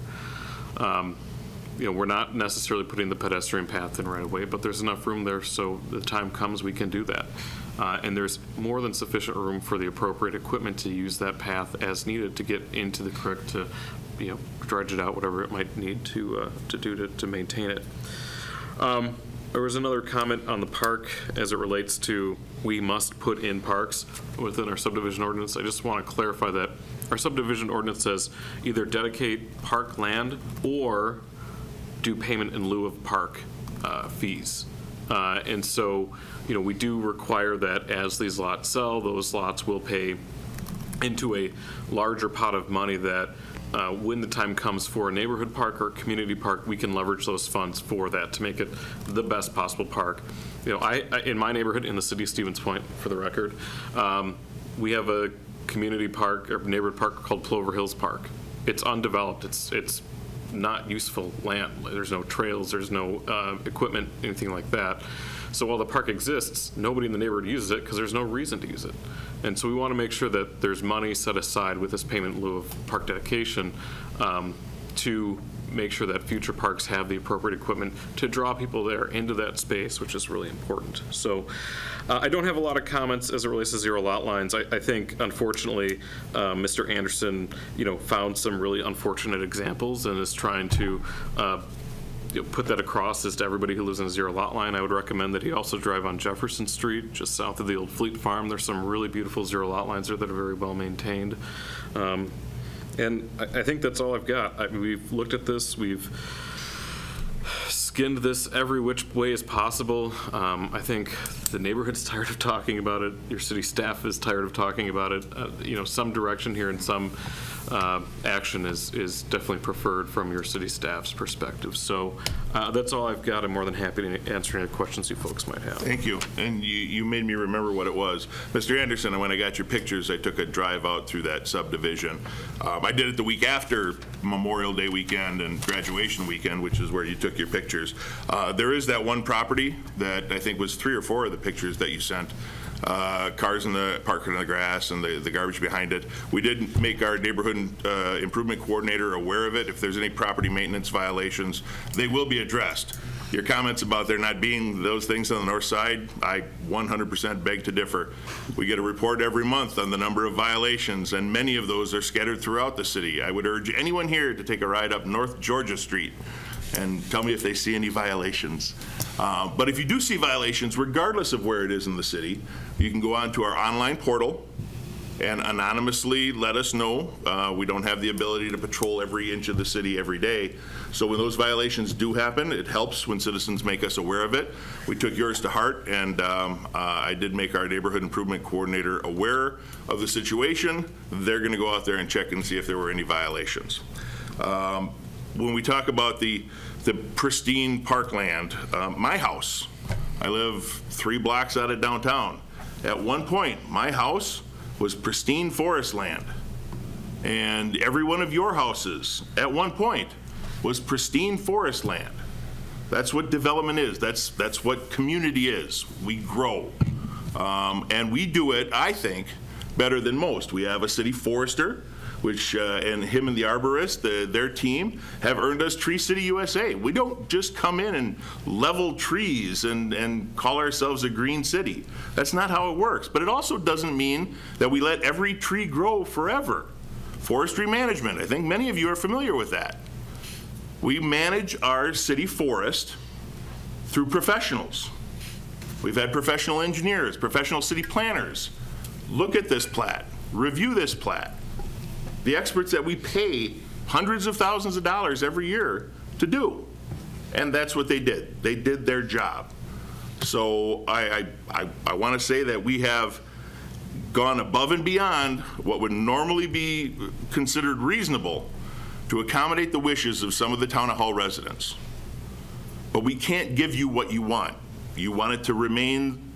We're not necessarily putting the pedestrian path in right away, but there's enough room there so the time comes we can do that. And there's more than sufficient room for the appropriate equipment to use that path as needed to get into the creek to dredge it out, whatever it might need to do to maintain it. There was another comment on the park as it relates to we must put in parks within our subdivision ordinance. I just want to clarify that our subdivision ordinance says either dedicate park land or do payment in lieu of park fees. And so, we do require that as these lots sell, those lots will pay into a larger pot of money that when the time comes for a neighborhood park or community park, we can leverage those funds for that to make it the best possible park. I in my neighborhood, in the city of Stevens Point, for the record, we have a community park or neighborhood park called Plover Hills Park. It's undeveloped. It's not useful land. There's no trails. There's no equipment, anything like that. So while the park exists, nobody in the neighborhood uses it because there's no reason to use it. And so we want to make sure that there's money set aside with this payment in lieu of park dedication to make sure that future parks have the appropriate equipment to draw people there into that space, which is really important. So I don't have a lot of comments as it relates to zero lot lines. I think, unfortunately, Mr. Anderson, found some really unfortunate examples and is trying to put that across as to everybody who lives in a zero lot line. I would recommend that he also drive on Jefferson Street, just south of the old Fleet Farm. There's some really beautiful zero lot lines there that are very well maintained. And I think that's all I've got. We've looked at this. We've skinned this every which way as possible. I think the neighborhood's tired of talking about it. Your city staff is tired of talking about it. You know, some direction here and some action is definitely preferred from your city staff's perspective. So that's all I've got. I'm more than happy to answer any questions you folks might have. Thank you. And you made me remember what it was. Mr. Anderson, when I got your pictures, I took a drive out through that subdivision. I did it the week after Memorial Day weekend and graduation weekend, which is where you took your pictures. There is that one property that I think was 3 or 4 of the pictures that you sent. Cars in the parked in the grass and the garbage behind it. We did make our neighborhood improvement coordinator aware of it. If there's any property maintenance violations, they will be addressed. Your comments about there not being those things on the north side, I 100% beg to differ. We get a report every month on the number of violations, and many of those are scattered throughout the city. I would urge anyone here to take a ride up North Georgia Street and tell me if they see any violations. But if you do see violations, regardless of where it is in the city, you can go on to our online portal and anonymously let us know. We don't have the ability to patrol every inch of the city every day. So when those violations do happen, it helps when citizens make us aware of it. We took yours to heart, and I did make our neighborhood improvement coordinator aware of the situation. They're going to go out there and check and see if there were any violations. When we talk about the pristine parkland, my house, I live 3 blocks out of downtown. At one point, my house was pristine forest land. And every one of your houses, at one point, was pristine forest land. That's what development is. That's what community is. We grow. And we do it, I think, better than most. We have a city forester, which, and him and the arborist, their team, have earned us Tree City USA. We don't just come in and level trees and call ourselves a green city. That's not how it works. But it also doesn't mean that we let every tree grow forever. Forestry management, I think many of you are familiar with that. We manage our city forest through professionals. We've had professional engineers, professional city planners look at this plat, review this plat. The experts that we pay hundreds of thousands of dollars every year to do. And that's what they did. They did their job. So I want to say that we have gone above and beyond what would normally be considered reasonable to accommodate the wishes of some of the Town Hall residents. But we can't give you what you want. You want it to remain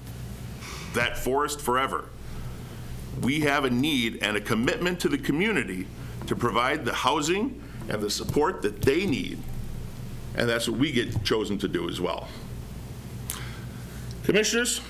that forest forever. We have a need and a commitment to the community to provide the housing and the support that they need. And that's what we get chosen to do as well. Commissioners,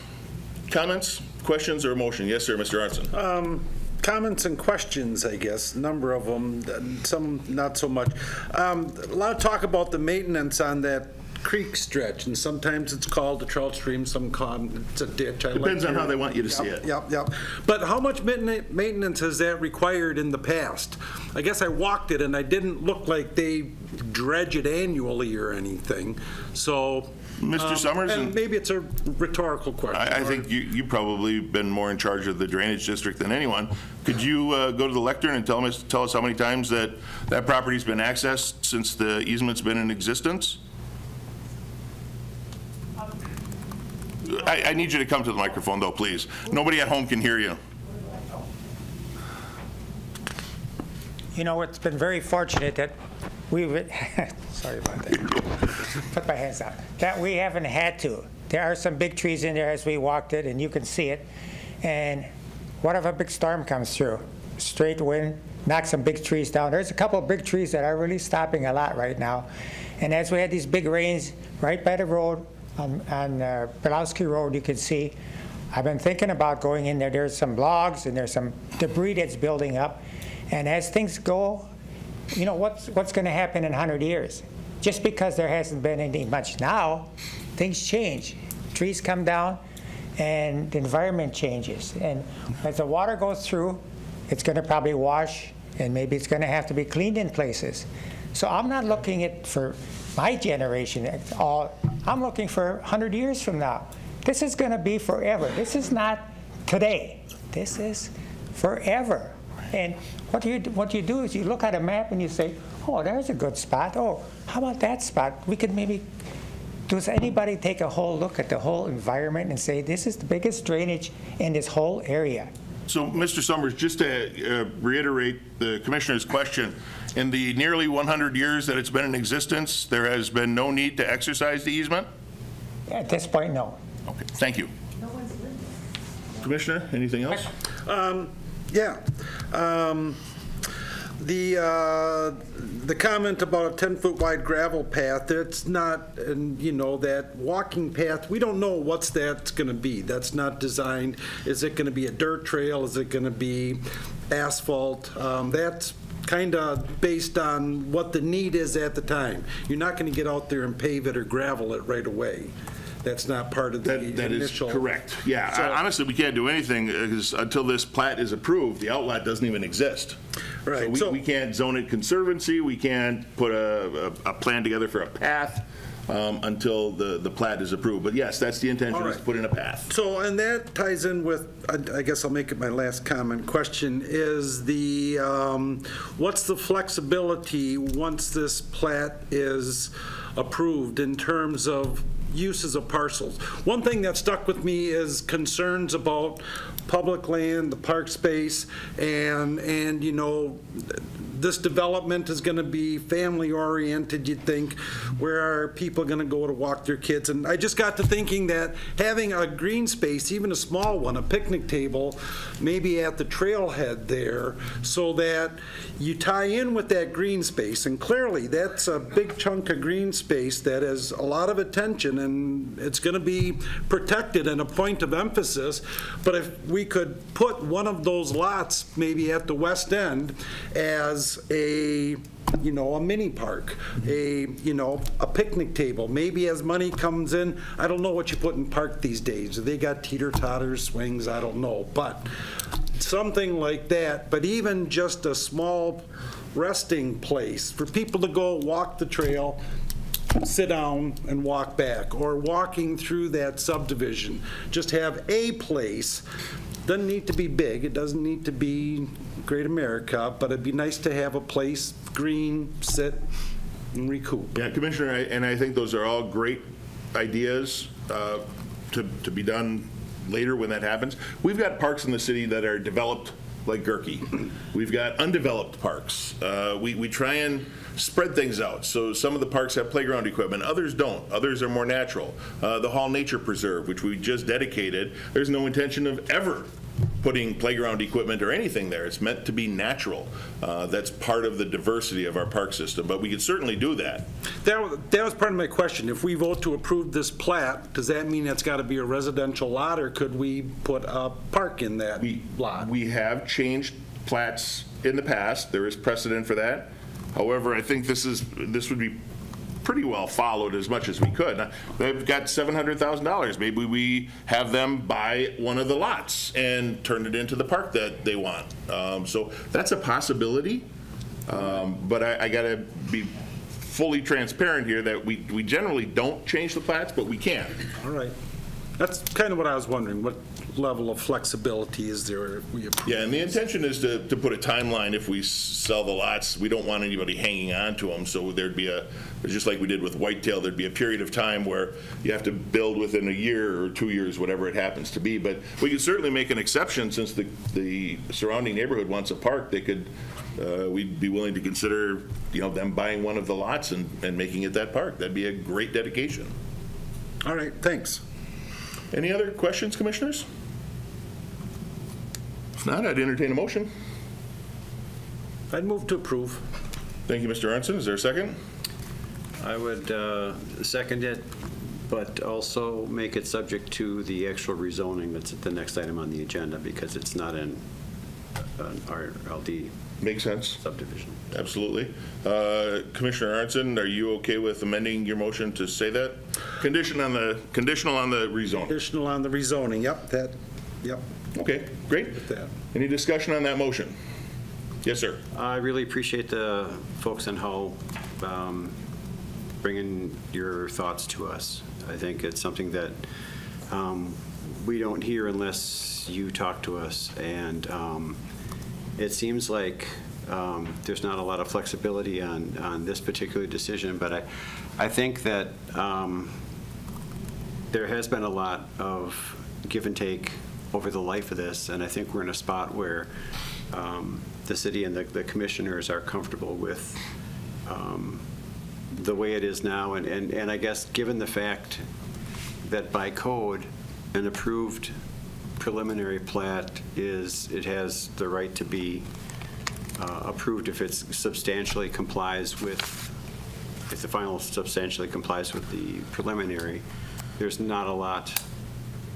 comments, questions, or motion? Yes, sir, Mr. Arnson. Comments and questions, I guess, a number of them, some not so much. A lot of talk about the maintenance on that creek stretch, and sometimes it's called the trout stream, some call it's a ditch. Depends on how they want you to see it. Yep. But how much maintenance has that required in the past? I guess I walked it, and I didn't look like they dredge it annually or anything. So, Mr. Summers, and maybe it's a rhetorical question. I think you've probably been more in charge of the drainage district than anyone. Could you go to the lectern and tell us how many times that property's been accessed since the easement's been in existence? I need you to come to the microphone, though, please. Nobody at home can hear you. You know, it's been very fortunate that we've, sorry about that, put my hands out, that we haven't had to. There are some big trees in there as we walked it, and you can see it. And what if a big storm comes through? Straight wind, knocks some big trees down. There's a couple of big trees that are really stopping a lot right now. And as we had these big rains right by the road, on Pulaski Road, you can see, I've been thinking about going in there. There's some logs and there's some debris that's building up. And as things go, you know, what's going to happen in 100 years? Just because there hasn't been any much now, things change. Trees come down and the environment changes. And as the water goes through, it's going to probably wash, and maybe it's going to have to be cleaned in places. So I'm not looking at for my generation at all. I'm looking for 100 years from now. This is going to be forever. This is not today. This is forever. And what you do is you look at a map and you say, oh, there's a good spot. Oh, how about that spot? We could maybe does anybody take a whole look at the whole environment and say, this is the biggest drainage in this whole area? So, Mr. Summers, just to reiterate the Commissioner's question, in the nearly 100 years that it's been in existence, there has been no need to exercise the easement? At this point, no. Okay, thank you. Commissioner, anything else? Yeah. The comment about a 10-foot wide gravel path, it's not, and you know, that walking path, we don't know what's that's going to be. That's not designed. Is it going to be a dirt trail? Is it going to be asphalt? That's kind of based on what the need is at the time. You're not going to get out there and pave it or gravel it right away. That's not part of the initial. That is correct. Yeah, So, honestly, we can't do anything until this plat is approved. The outlet doesn't even exist. Right. So we can't zone it conservancy. We can't put a plan together for a path until the plat is approved. But yes, that's the intention, is to put in a path. So, and that ties in with, I guess I'll make it my last comment. Question is the, what's the flexibility once this plat is approved in terms of uses of parcels? One thing that stuck with me is concerns about public land, the park space, and you know, this development is going to be family-oriented, you'd think. Where are people going to go to walk their kids? And I just got to thinking that having a green space, even a small one, a picnic table, maybe at the trailhead there, so that you tie in with that green space. And clearly, that's a big chunk of green space that has a lot of attention, and it's going to be protected and a point of emphasis. But if we could put one of those lots maybe at the west end as a, you know, a mini park, a, you know, a picnic table. Maybe as money comes in, I don't know what you put in park these days. They got teeter-totters, swings, I don't know. But something like that, but even just a small resting place for people to go walk the trail, sit down and walk back, or walking through that subdivision. Just have a place. Doesn't need to be big. It doesn't need to be Great America, but it'd be nice to have a place, green, sit, and recoup. Yeah, Commissioner, and I think those are all great ideas to be done later when that happens. We've got parks in the city that are developed like Gerke. We've got undeveloped parks. We try and spread things out. So some of the parks have playground equipment, others don't. Others are more natural. The Hall Nature Preserve, which we just dedicated, there's no intention of ever putting playground equipment or anything there. It's meant to be natural. That's part of the diversity of our park system, but we could certainly do that. That was part of my question. If we vote to approve this plat, does that mean it's got to be a residential lot, or could we put a park in that lot? We have changed plats in the past. There is precedent for that. However, I think this would be pretty well followed as much as we could. Now, they've got $700,000. Maybe we have them buy one of the lots and turn it into the park that they want. So that's a possibility, but I got to be fully transparent here that we generally don't change the plats, but we can. All right. That's kind of what I was wondering. What level of flexibility is there if we approve? Yeah, and the intention is to put a timeline if we sell the lots. We don't want anybody hanging on to them, so there'd be just like we did with Whitetail, there'd be a period of time where you have to build within a year or 2 years, whatever it happens to be. But we could certainly make an exception since the surrounding neighborhood wants a park. They could, we'd be willing to consider, you know, them buying one of the lots and making it that park. That'd be a great dedication. All right, thanks. Any other questions, commissioners? If not, I'd entertain a motion. I'd move to approve. Thank you, Mr. Arnson. Is there a second? I would second it, but also make it subject to the actual rezoning that's the next item on the agenda, because it's not an RLD Makes sense. subdivision. Absolutely. Commissioner Arnson, are you okay with amending your motion to say that? Conditional on the rezoning. Conditional on the rezoning, yep, yep. Okay, great. Any discussion on that motion? Yes, sir. I really appreciate the folks in Hull bringing your thoughts to us. I think it's something that we don't hear unless you talk to us, and it seems like there's not a lot of flexibility on this particular decision, but I think that there has been a lot of give and take over the life of this, and I think we're in a spot where the city and the commissioners are comfortable with the way it is now, and I guess given the fact that by code, an approved preliminary plat it has the right to be approved if it substantially complies with, if the final substantially complies with the preliminary. There's not a lot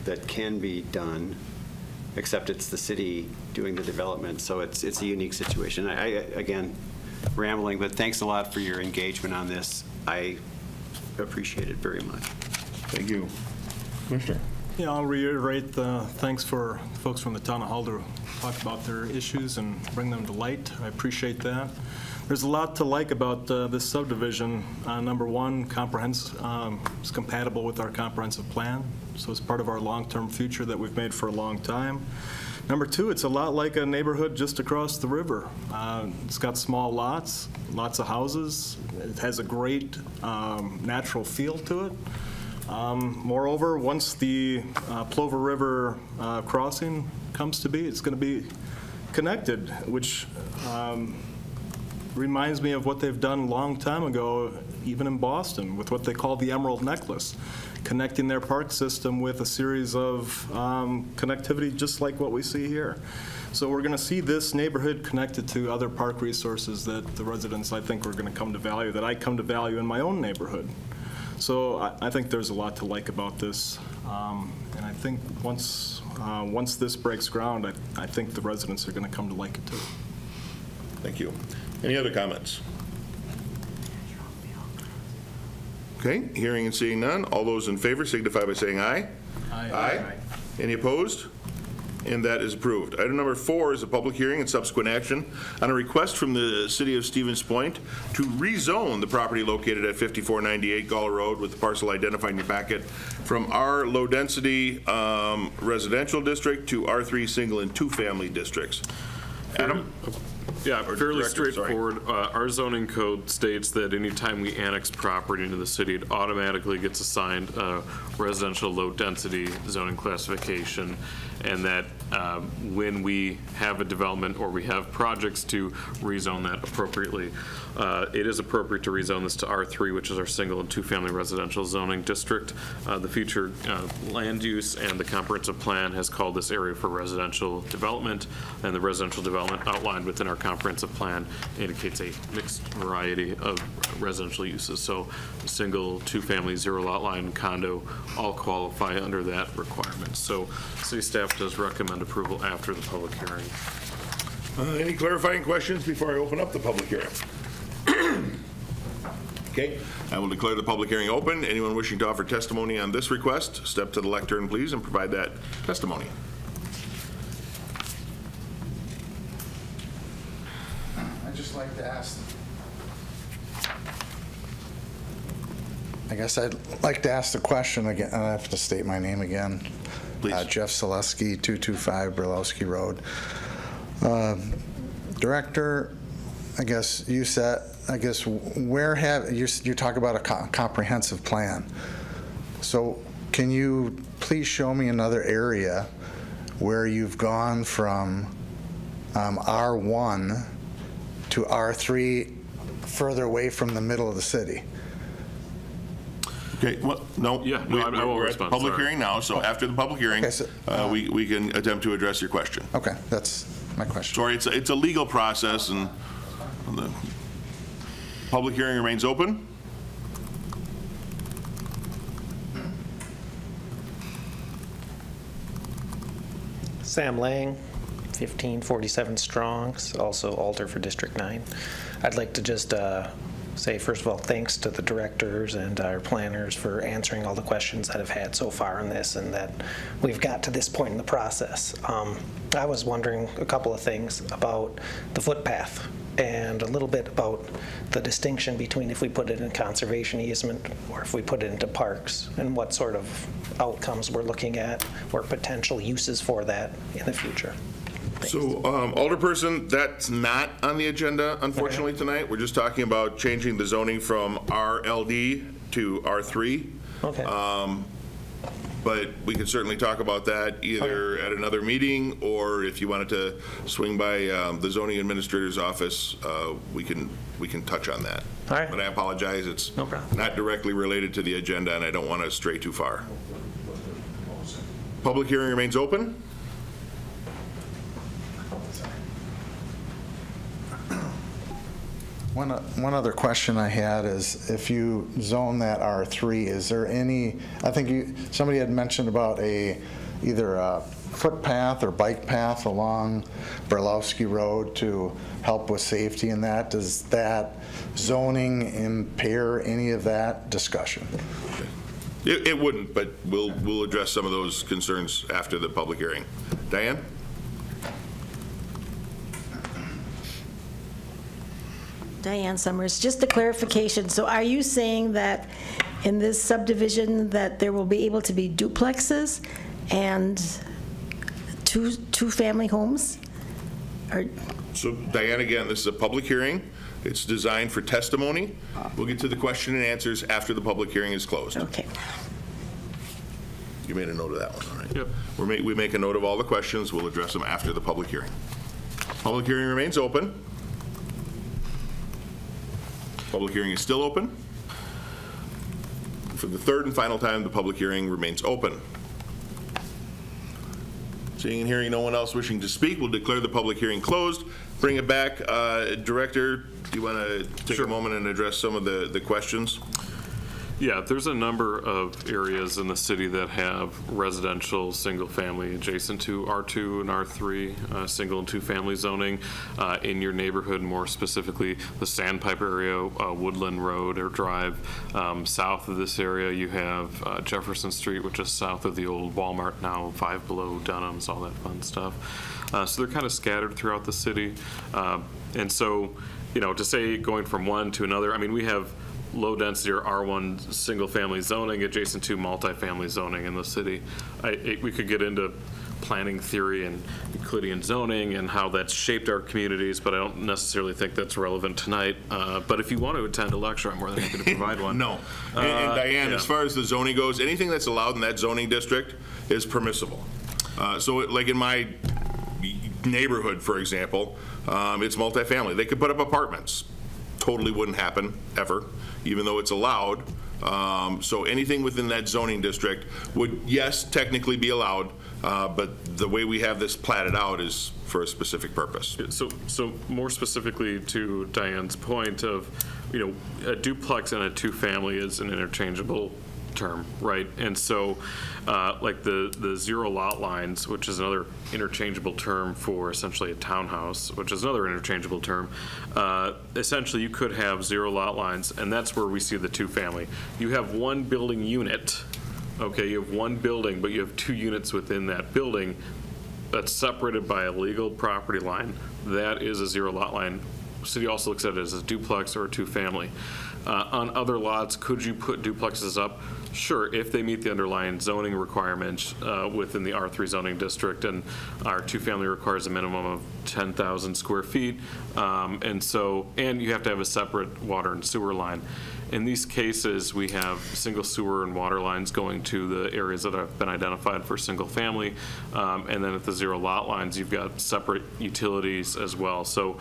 that can be done, except it's the city doing the development, so it's a unique situation. Again, rambling, but thanks a lot for your engagement on this. I appreciate it very much. Thank you. Commissioner? Yeah, I'll reiterate the thanks for folks from the town of Hull to talk about their issues and bring them to light. I appreciate that. There's a lot to like about this subdivision. Number one, it's compatible with our comprehensive plan, so it's part of our long-term future that we've made for a long time. Number two, it's a lot like a neighborhood just across the river. It's got small lots, lots of houses. It has a great natural feel to it. Moreover, once the Plover River crossing comes to be, it's going to be connected, which reminds me of what they've done a long time ago, even in Boston, with what they call the Emerald Necklace, connecting their park system with a series of connectivity just like what we see here. So we're going to see this neighborhood connected to other park resources that the residents, I think, are going to come to value, that I come to value in my own neighborhood. So I think there's a lot to like about this. And I think once this breaks ground, I think the residents are going to come to like it too. Thank you. Any other comments? Okay, hearing and seeing none. All those in favor signify by saying aye. Aye. Aye. Any opposed? And that is approved. Item number 4 is a public hearing and subsequent action on a request from the City of Stevens Point to rezone the property located at 5498 Gawler Road with the parcel identified in your packet from R low-density residential district to R3 single and two-family districts. Adam? Yeah, fairly straightforward. Our zoning code states that anytime we annex property into the city, it automatically gets assigned a residential low-density zoning classification, and that when we have a development or we have projects to rezone that appropriately, it is appropriate to rezone this to R3, which is our single and two-family residential zoning district. The future land use and the comprehensive plan has called this area for residential development, and the residential development outlined within our comprehensive plan indicates a mixed variety of residential uses. So single, two-family, zero-lot line, condo all qualify under that requirement. So city staff does recommend approval after the public hearing. Any clarifying questions before I open up the public hearing? Okay, I will declare the public hearing open. Anyone wishing to offer testimony on this request, step to the lectern, please, and provide that testimony. I'd just like to ask, I guess I'd like to ask the question again. I have to state my name again. Please. Jeff Selesky, 225 Berlowski Road. Director, I guess you said, you talk about a comprehensive plan. So can you please show me another area where you've gone from R1 to R3 further away from the middle of the city? Okay, well, no. Yeah, no, I won't we're respond. At the public Sorry. hearing now, so after the public hearing, Okay, so, we can attempt to address your question. Okay, that's my question. Sorry, it's a legal process, and the public hearing remains open. Sam Lang, 1547 Strongs, also alter for District 9. I'd like to just say, first of all, thanks to the directors and our planners for answering all the questions that I've had so far on this, and that we've got to this point in the process. I was wondering a couple of things about the footpath and a little bit about the distinction between if we put it in conservation easement or if we put it into parks, and what sort of outcomes we're looking at or potential uses for that in the future. Thanks. So, Alderperson, that's not on the agenda, unfortunately, tonight. We're just talking about changing the zoning from RLD to R3. Okay. but we can certainly talk about that either at another meeting, or if you wanted to swing by the zoning administrator's office, we can touch on that. All right. But I apologize, it's No problem. not directly related to the agenda, and I don't want to stray too far. Public hearing remains open. One other question I had is, if you zone that R3, is there any, I think somebody had mentioned about either a footpath or bike path along Berlowski Road to help with safety in that. Does that zoning impair any of that discussion? It wouldn't, but we'll address some of those concerns after the public hearing. Diane? Diane Summers, just a clarification. So are you saying that in this subdivision that there will be able to be duplexes and two-family homes? So Diane, again, this is a public hearing. It's designed for testimony. We'll get to the question and answers after the public hearing is closed. Okay. You made a note of that one, all right? Yep. We make a note of all the questions. We'll address them after the public hearing. Public hearing remains open. Public hearing is still open. For the third and final time, the public hearing remains open. Seeing and hearing no one else wishing to speak, we'll declare the public hearing closed. Bring it back. Director, do you want to take a moment and address some of the questions? Yeah, there's a number of areas in the city that have residential single-family adjacent to R2 and R3, single and two-family zoning. In your neighborhood, more specifically the Sandpiper area, Woodland Road or Drive. South of this area, you have Jefferson Street, which is south of the old Walmart, now Five Below, Dunham's, all that fun stuff. So they're kind of scattered throughout the city. And so, you know, to say going from one to another, I mean, we have low density or R1 single family zoning adjacent to multifamily zoning in the city. We could get into planning theory and Euclidean zoning and how that's shaped our communities, but I don't necessarily think that's relevant tonight. But if you want to attend a lecture, I'm more than happy to provide one. No. And Diane, yeah. As far as the zoning goes, anything that's allowed in that zoning district is permissible. So like in my neighborhood, for example, it's multifamily. They could put up apartments. Totally wouldn't happen, ever, even though it's allowed. So anything within that zoning district would, yes, technically be allowed, but the way we have this platted out is for a specific purpose. So more specifically to Diane's point of, you know, a duplex and a two-family is an interchangeable term, right? And so like the zero lot lines, which is another interchangeable term for essentially a townhouse, which is another interchangeable term, essentially you could have zero lot lines, and that's where we see the two-family. You have one building unit, okay, you have one building, but you have two units within that building that's separated by a legal property line. That is a zero lot line. The city also looks at it as a duplex or a two-family. On other lots, could you put duplexes up? Sure, if they meet the underlying zoning requirements within the R3 zoning district, and our two-family requires a minimum of 10,000 square feet, and you have to have a separate water and sewer line. In these cases, we have single sewer and water lines going to the areas that have been identified for single family, and then at the zero lot lines, you've got separate utilities as well. So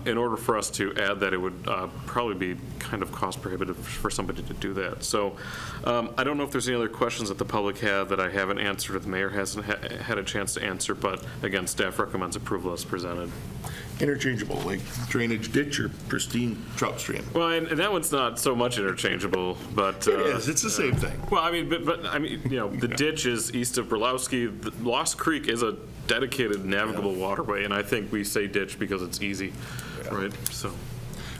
in order for us to add that, it would probably be kind of cost prohibitive for somebody to do that. So I don't know if there's any other questions that the public have that I haven't answered or the mayor hasn't had a chance to answer, but again, staff recommends approval as presented. Interchangeable, like drainage ditch or pristine trout stream. Well, and that one's not so much interchangeable, but it is. It's the same thing. Well, I mean, but I mean, you know, the ditch is east of Berlowski. Lost Creek is a dedicated navigable waterway, and I think we say ditch because it's easy, right? So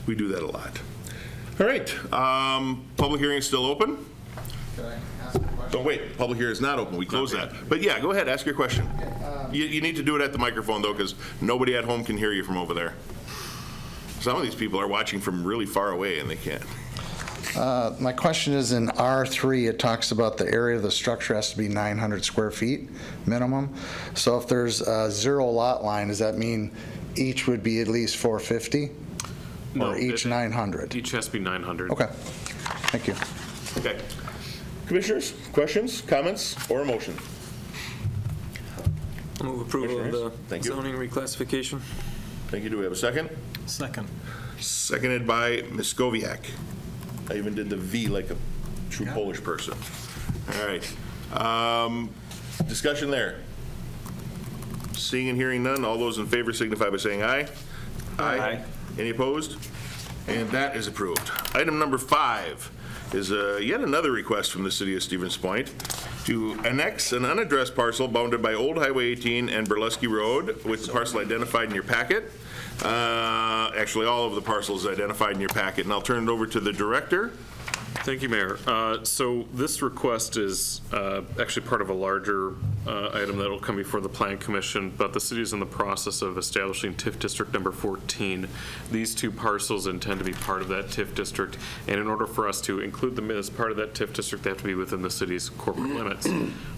we do that a lot. All right, public hearing is still open. Can I ask a question? Don't wait, public hearing is not open. We close that. But yeah, go ahead, ask your question. You need to do it at the microphone though, because nobody at home can hear you from over there. Some of these people are watching from really far away and they can't. My question is, in R3, it talks about the area of the structure has to be 900 square feet minimum. So if there's a zero lot line, does that mean each would be at least 450? No, or each 900? Each has to be 900. Okay, thank you. Okay. Commissioners, questions, comments, or a motion? Move approval of the Thank you. zoning reclassification. Thank you. Do we have a second? Second. Seconded by Ms. Skoviak. I even did the V like a true Polish person. All right. Discussion there. Seeing and hearing none, all those in favor signify by saying aye. Aye. Any opposed? And that is approved. Item number 5 is yet another request from the city of Stevens Point to annex an unaddressed parcel bounded by Old Highway 18 and Burleski Road, with the parcel identified in your packet. Actually, all of the parcels identified in your packet, and I'll turn it over to the director. Thank you, Mayor. So this request is actually part of a larger item that will come before the Plan Commission, but the city is in the process of establishing TIF District number 14. These 2 parcels intend to be part of that TIF district, and in order for us to include them as part of that TIF district, they have to be within the city's corporate limits.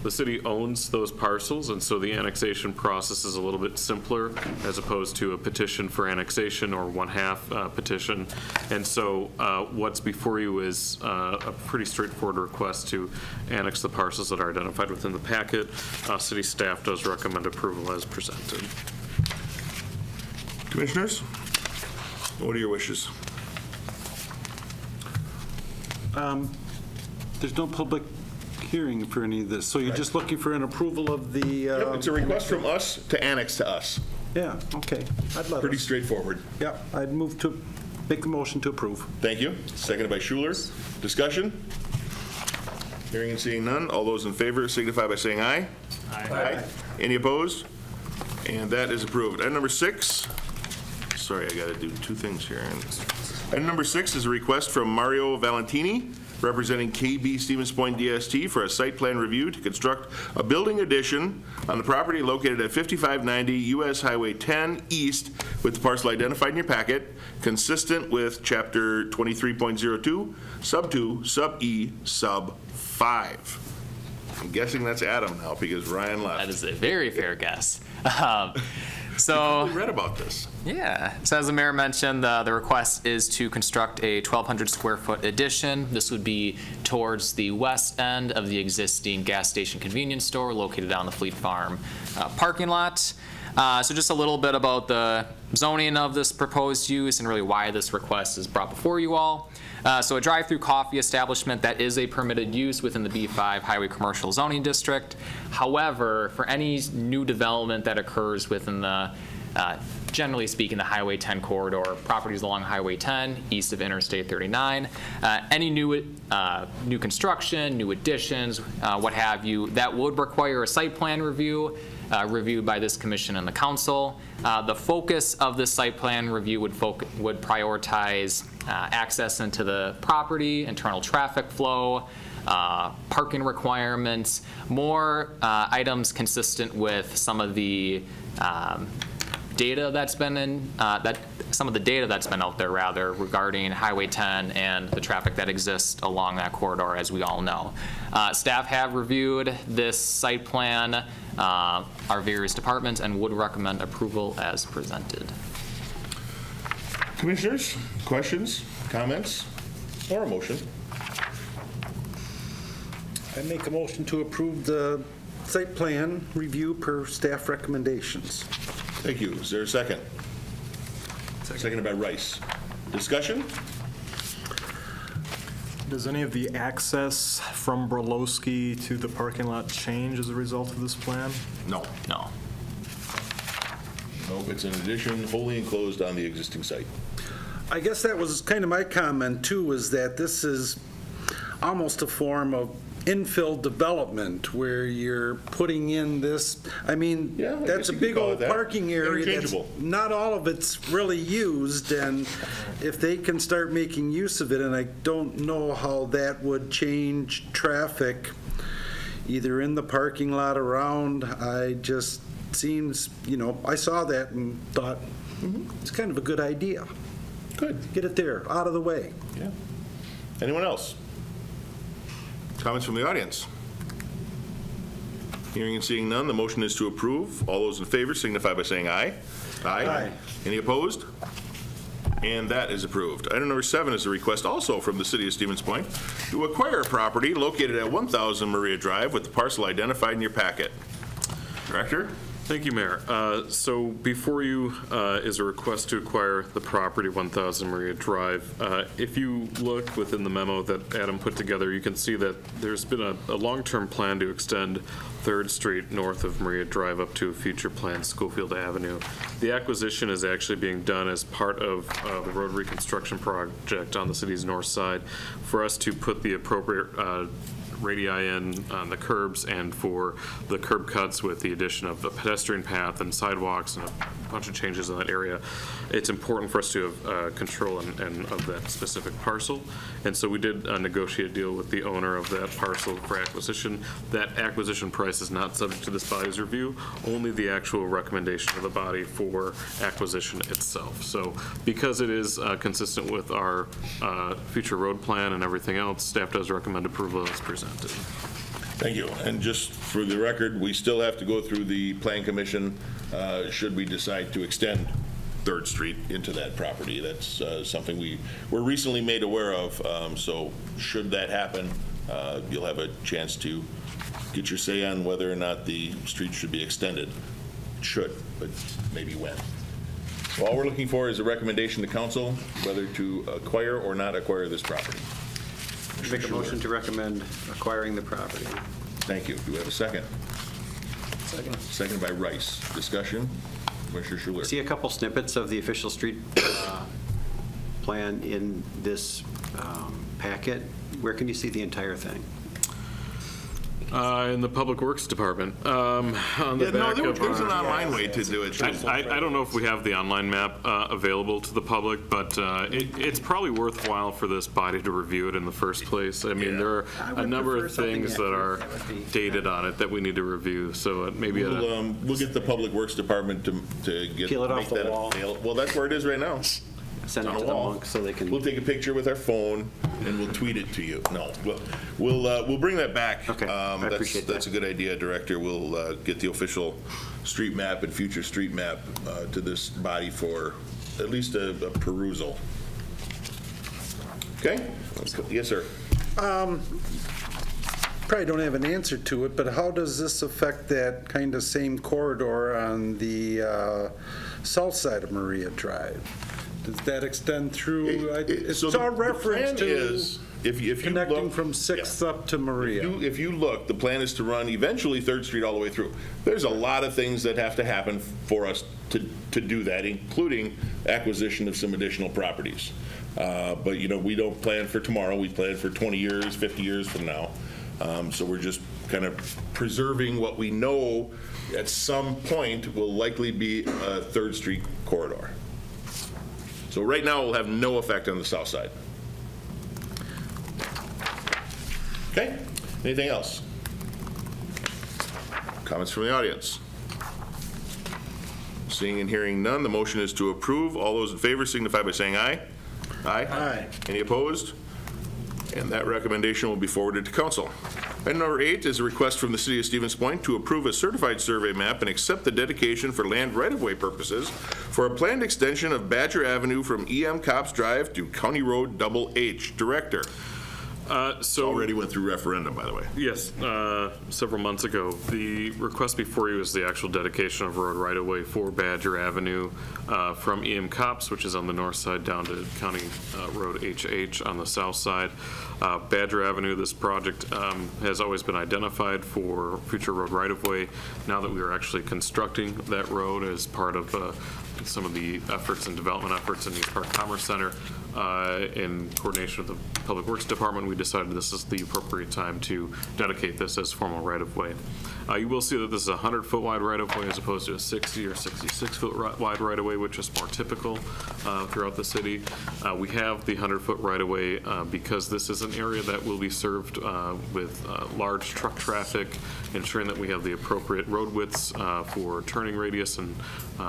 The city owns those parcels, and so the annexation process is a little bit simpler as opposed to a petition for annexation or 1/2 petition. And so what's before you is a pretty straightforward request to annex the parcels that are identified within the packet. City staff does recommend approval as presented. Commissioners, what are your wishes? There's no public hearing for any of this, so you're just looking for an approval of the... Yep, it's a request from us to annex to us. Yeah, okay. I'd love Pretty straightforward. Yeah, I'd move to make the motion to approve. Thank you. Seconded by Schuler. Discussion? Hearing and seeing none. All those in favor signify by saying aye. Aye. Any opposed? And that is approved. Item number 6. Sorry, I got to do 2 things here. Item number 6 is a request from Mario Valentini, representing KB Stevens Point DST, for a site plan review to construct a building addition on the property located at 5590 US Highway 10 East, with the parcel identified in your packet, consistent with Chapter 23.02, Sub 2, Sub E, Sub 5. I'm guessing that's Adam now because Ryan left. That is a very fair guess. So we read about this. Yeah. So as the mayor mentioned, the request is to construct a 1,200 square foot addition. This would be towards the west end of the existing gas station convenience store located on the Fleet Farm parking lot. So just a little bit about the zoning of this proposed use and really why this request is brought before you all. So a drive-through coffee establishment that is a permitted use within the B5 Highway Commercial Zoning District. However, for any new development that occurs within the, generally speaking, the Highway 10 corridor, properties along Highway 10 east of Interstate 39, any new construction, new additions, what have you, that would require a site plan review. Reviewed by this commission and the council. The focus of this site plan review would prioritize access into the property, internal traffic flow, parking requirements, more items consistent with some of the data that's been in some of the data that's been out there rather regarding Highway 10 and the traffic that exists along that corridor, as we all know. Staff have reviewed this site plan, our various departments, and would recommend approval as presented. Commissioners, questions, comments, or a motion? I make a motion to approve the site plan review per staff recommendations. Thank you. Is there a second? Seconded by Rice. Discussion? Does any of the access from Burleski to the parking lot change as a result of this plan? No. No. Nope, it's an addition wholly enclosed on the existing site. I guess that was kind of my comment too, is that this is almost a form of infill development where you're putting in this, I mean, that's a big old parking area that's not all of it's really used, and if they can start making use of it, and I don't know how that would change traffic either in the parking lot around, I just seems, you know, I saw that and thought, it's kind of a good idea. Good. Get it there, out of the way. Yeah. Anyone else? Comments from the audience? Hearing and seeing none, the motion is to approve. All those in favor signify by saying aye. Aye. Any opposed? And that is approved. Item number 7 is a request also from the City of Stevens Point to acquire a property located at 1000 Maria Drive with the parcel identified in your packet. Director? Thank you, Mayor. So before you is a request to acquire the property 1000 Maria Drive. If you look within the memo that Adam put together, you can see that there's been a long-term plan to extend 3rd Street north of Maria Drive up to a future planned Schofield Avenue. The acquisition is actually being done as part of the road reconstruction project on the city's north side for us to put the appropriate radii in on the curbs and for the curb cuts with the addition of the pedestrian path and sidewalks and a bunch of changes in that area. It's important for us to have control and of that specific parcel. And so we did negotiate a deal with the owner of that parcel for acquisition. That acquisition price is not subject to this body's review, only the actual recommendation of the body for acquisition itself. So because it is consistent with our future road plan and everything else, staff does recommend approval as presented. Thank you. And just for the record, we still have to go through the Plan Commission should we decide to extend 3rd Street into that property. That's something we were recently made aware of. So should that happen, you'll have a chance to get your say on whether or not the street should be extended. Should, but maybe when. So all we're looking for is a recommendation to council whether to acquire or not acquire this property. Make a motion to recommend acquiring the property. Thank you. Do we have a second? Second. Second by Rice. Discussion? Commissioner Schuler. See a couple snippets of the official street plan in this packet. Where can you see the entire thing? In the Public Works Department. On the back of there's an online way to do it. I don't know if we have the online map available to the public, but it's probably worthwhile for this body to review it in the first place. I mean, there are a number of things that are dated on it that we need to review. So maybe we'll get the Public Works Department to get peel it off the wall. Well, that's where it is right now. Send it to the monk so they can. We'll take a picture with our phone and we'll tweet it to you. No, we'll bring that back. Okay, I appreciate that. That's a good idea, Director. We'll get the official street map and future street map to this body for at least a perusal. Okay? Yes, sir. Probably don't have an answer to it, but how does this affect that kind of same corridor on the south side of Maria Drive? Does that extend through? It's all reference to if you connecting look, from 6th up to Maria. If you look, the plan is to run eventually 3rd Street all the way through. There's a lot of things that have to happen for us to do that, including acquisition of some additional properties. But you know, we don't plan for tomorrow. We plan for 20 years, 50 years from now. So we're just kind of preserving what we know at some point will likely be a 3rd Street corridor. So right now, it will have no effect on the south side. Okay, anything else? Comments from the audience? Seeing and hearing none, the motion is to approve. All those in favor signify by saying aye. Aye. Aye. Any opposed? And that recommendation will be forwarded to council. Item number 8 is a request from the City of Stevens Point to approve a certified survey map and accept the dedication for land right-of-way purposes for a planned extension of Badger Avenue from E.M. Copps Drive to County Road Double H. Director. So already went through referendum, by the way. Yes, several months ago. The request before you is the actual dedication of road right-of-way for Badger Avenue from E.M. Copps, which is on the north side, down to County Road HH on the south side. Badger Avenue, this project has always been identified for future road right-of-way. Now that we are actually constructing that road as part of some of the efforts and development efforts in East Park Commerce Center, in coordination with the Public Works Department, we decided this is the appropriate time to dedicate this as formal right-of-way. You will see that this is a 100-foot wide right-of-way as opposed to a 60 or 66-foot wide right-of-way, which is more typical throughout the city. We have the 100-foot right-of-way because this is an area that will be served with large truck traffic, ensuring that we have the appropriate road widths for turning radius and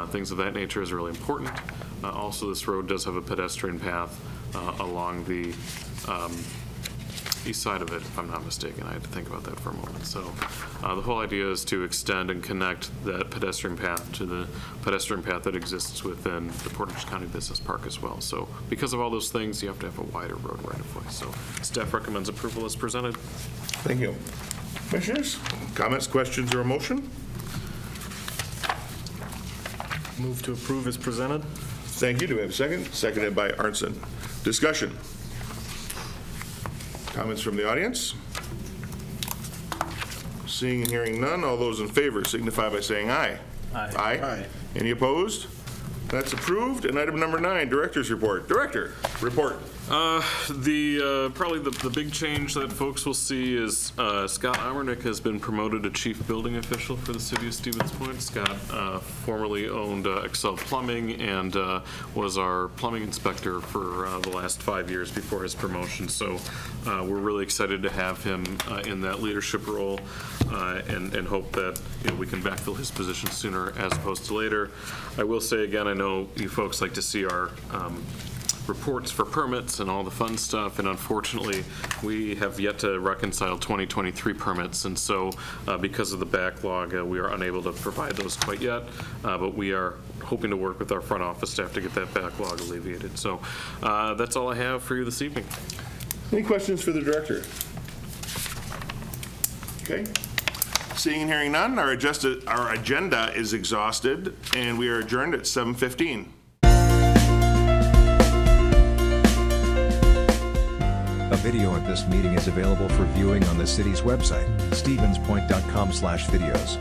things of that nature is really important. Also, this road does have a pedestrian path along the east side of it, if I'm not mistaken. I had to think about that for a moment. So the whole idea is to extend and connect that pedestrian path to the pedestrian path that exists within the Portage County Business Park as well. So because of all those things, you have to have a wider road right-of-way. So staff recommends approval as presented. Thank you. Commissioners, comments, questions, or a motion? Move to approve as presented. Thank you. Do we have a second? Seconded by Arnson. Discussion. Comments from the audience? Seeing and hearing none, all those in favor signify by saying aye. Aye. Aye. Any opposed? That's approved. And item number 9, Director's Report. Director, report. Probably the big change that folks will see is Scott Amernick has been promoted to Chief Building Official for the City of Stevens Point. Scott formerly owned Excel Plumbing and was our plumbing inspector for the last 5 years before his promotion. So we're really excited to have him in that leadership role and hope that we can backfill his position sooner as opposed to later. I will say again, I know you folks like to see our reports for permits and all the fun stuff, and unfortunately we have yet to reconcile 2023 permits, and so because of the backlog we are unable to provide those quite yet, but we are hoping to work with our front office staff to get that backlog alleviated. So that's all I have for you this evening. Any questions for the director? Okay. Seeing and hearing none, our agenda is exhausted, and we are adjourned at 7:15. A video of this meeting is available for viewing on the city's website, stevenspoint.com/videos.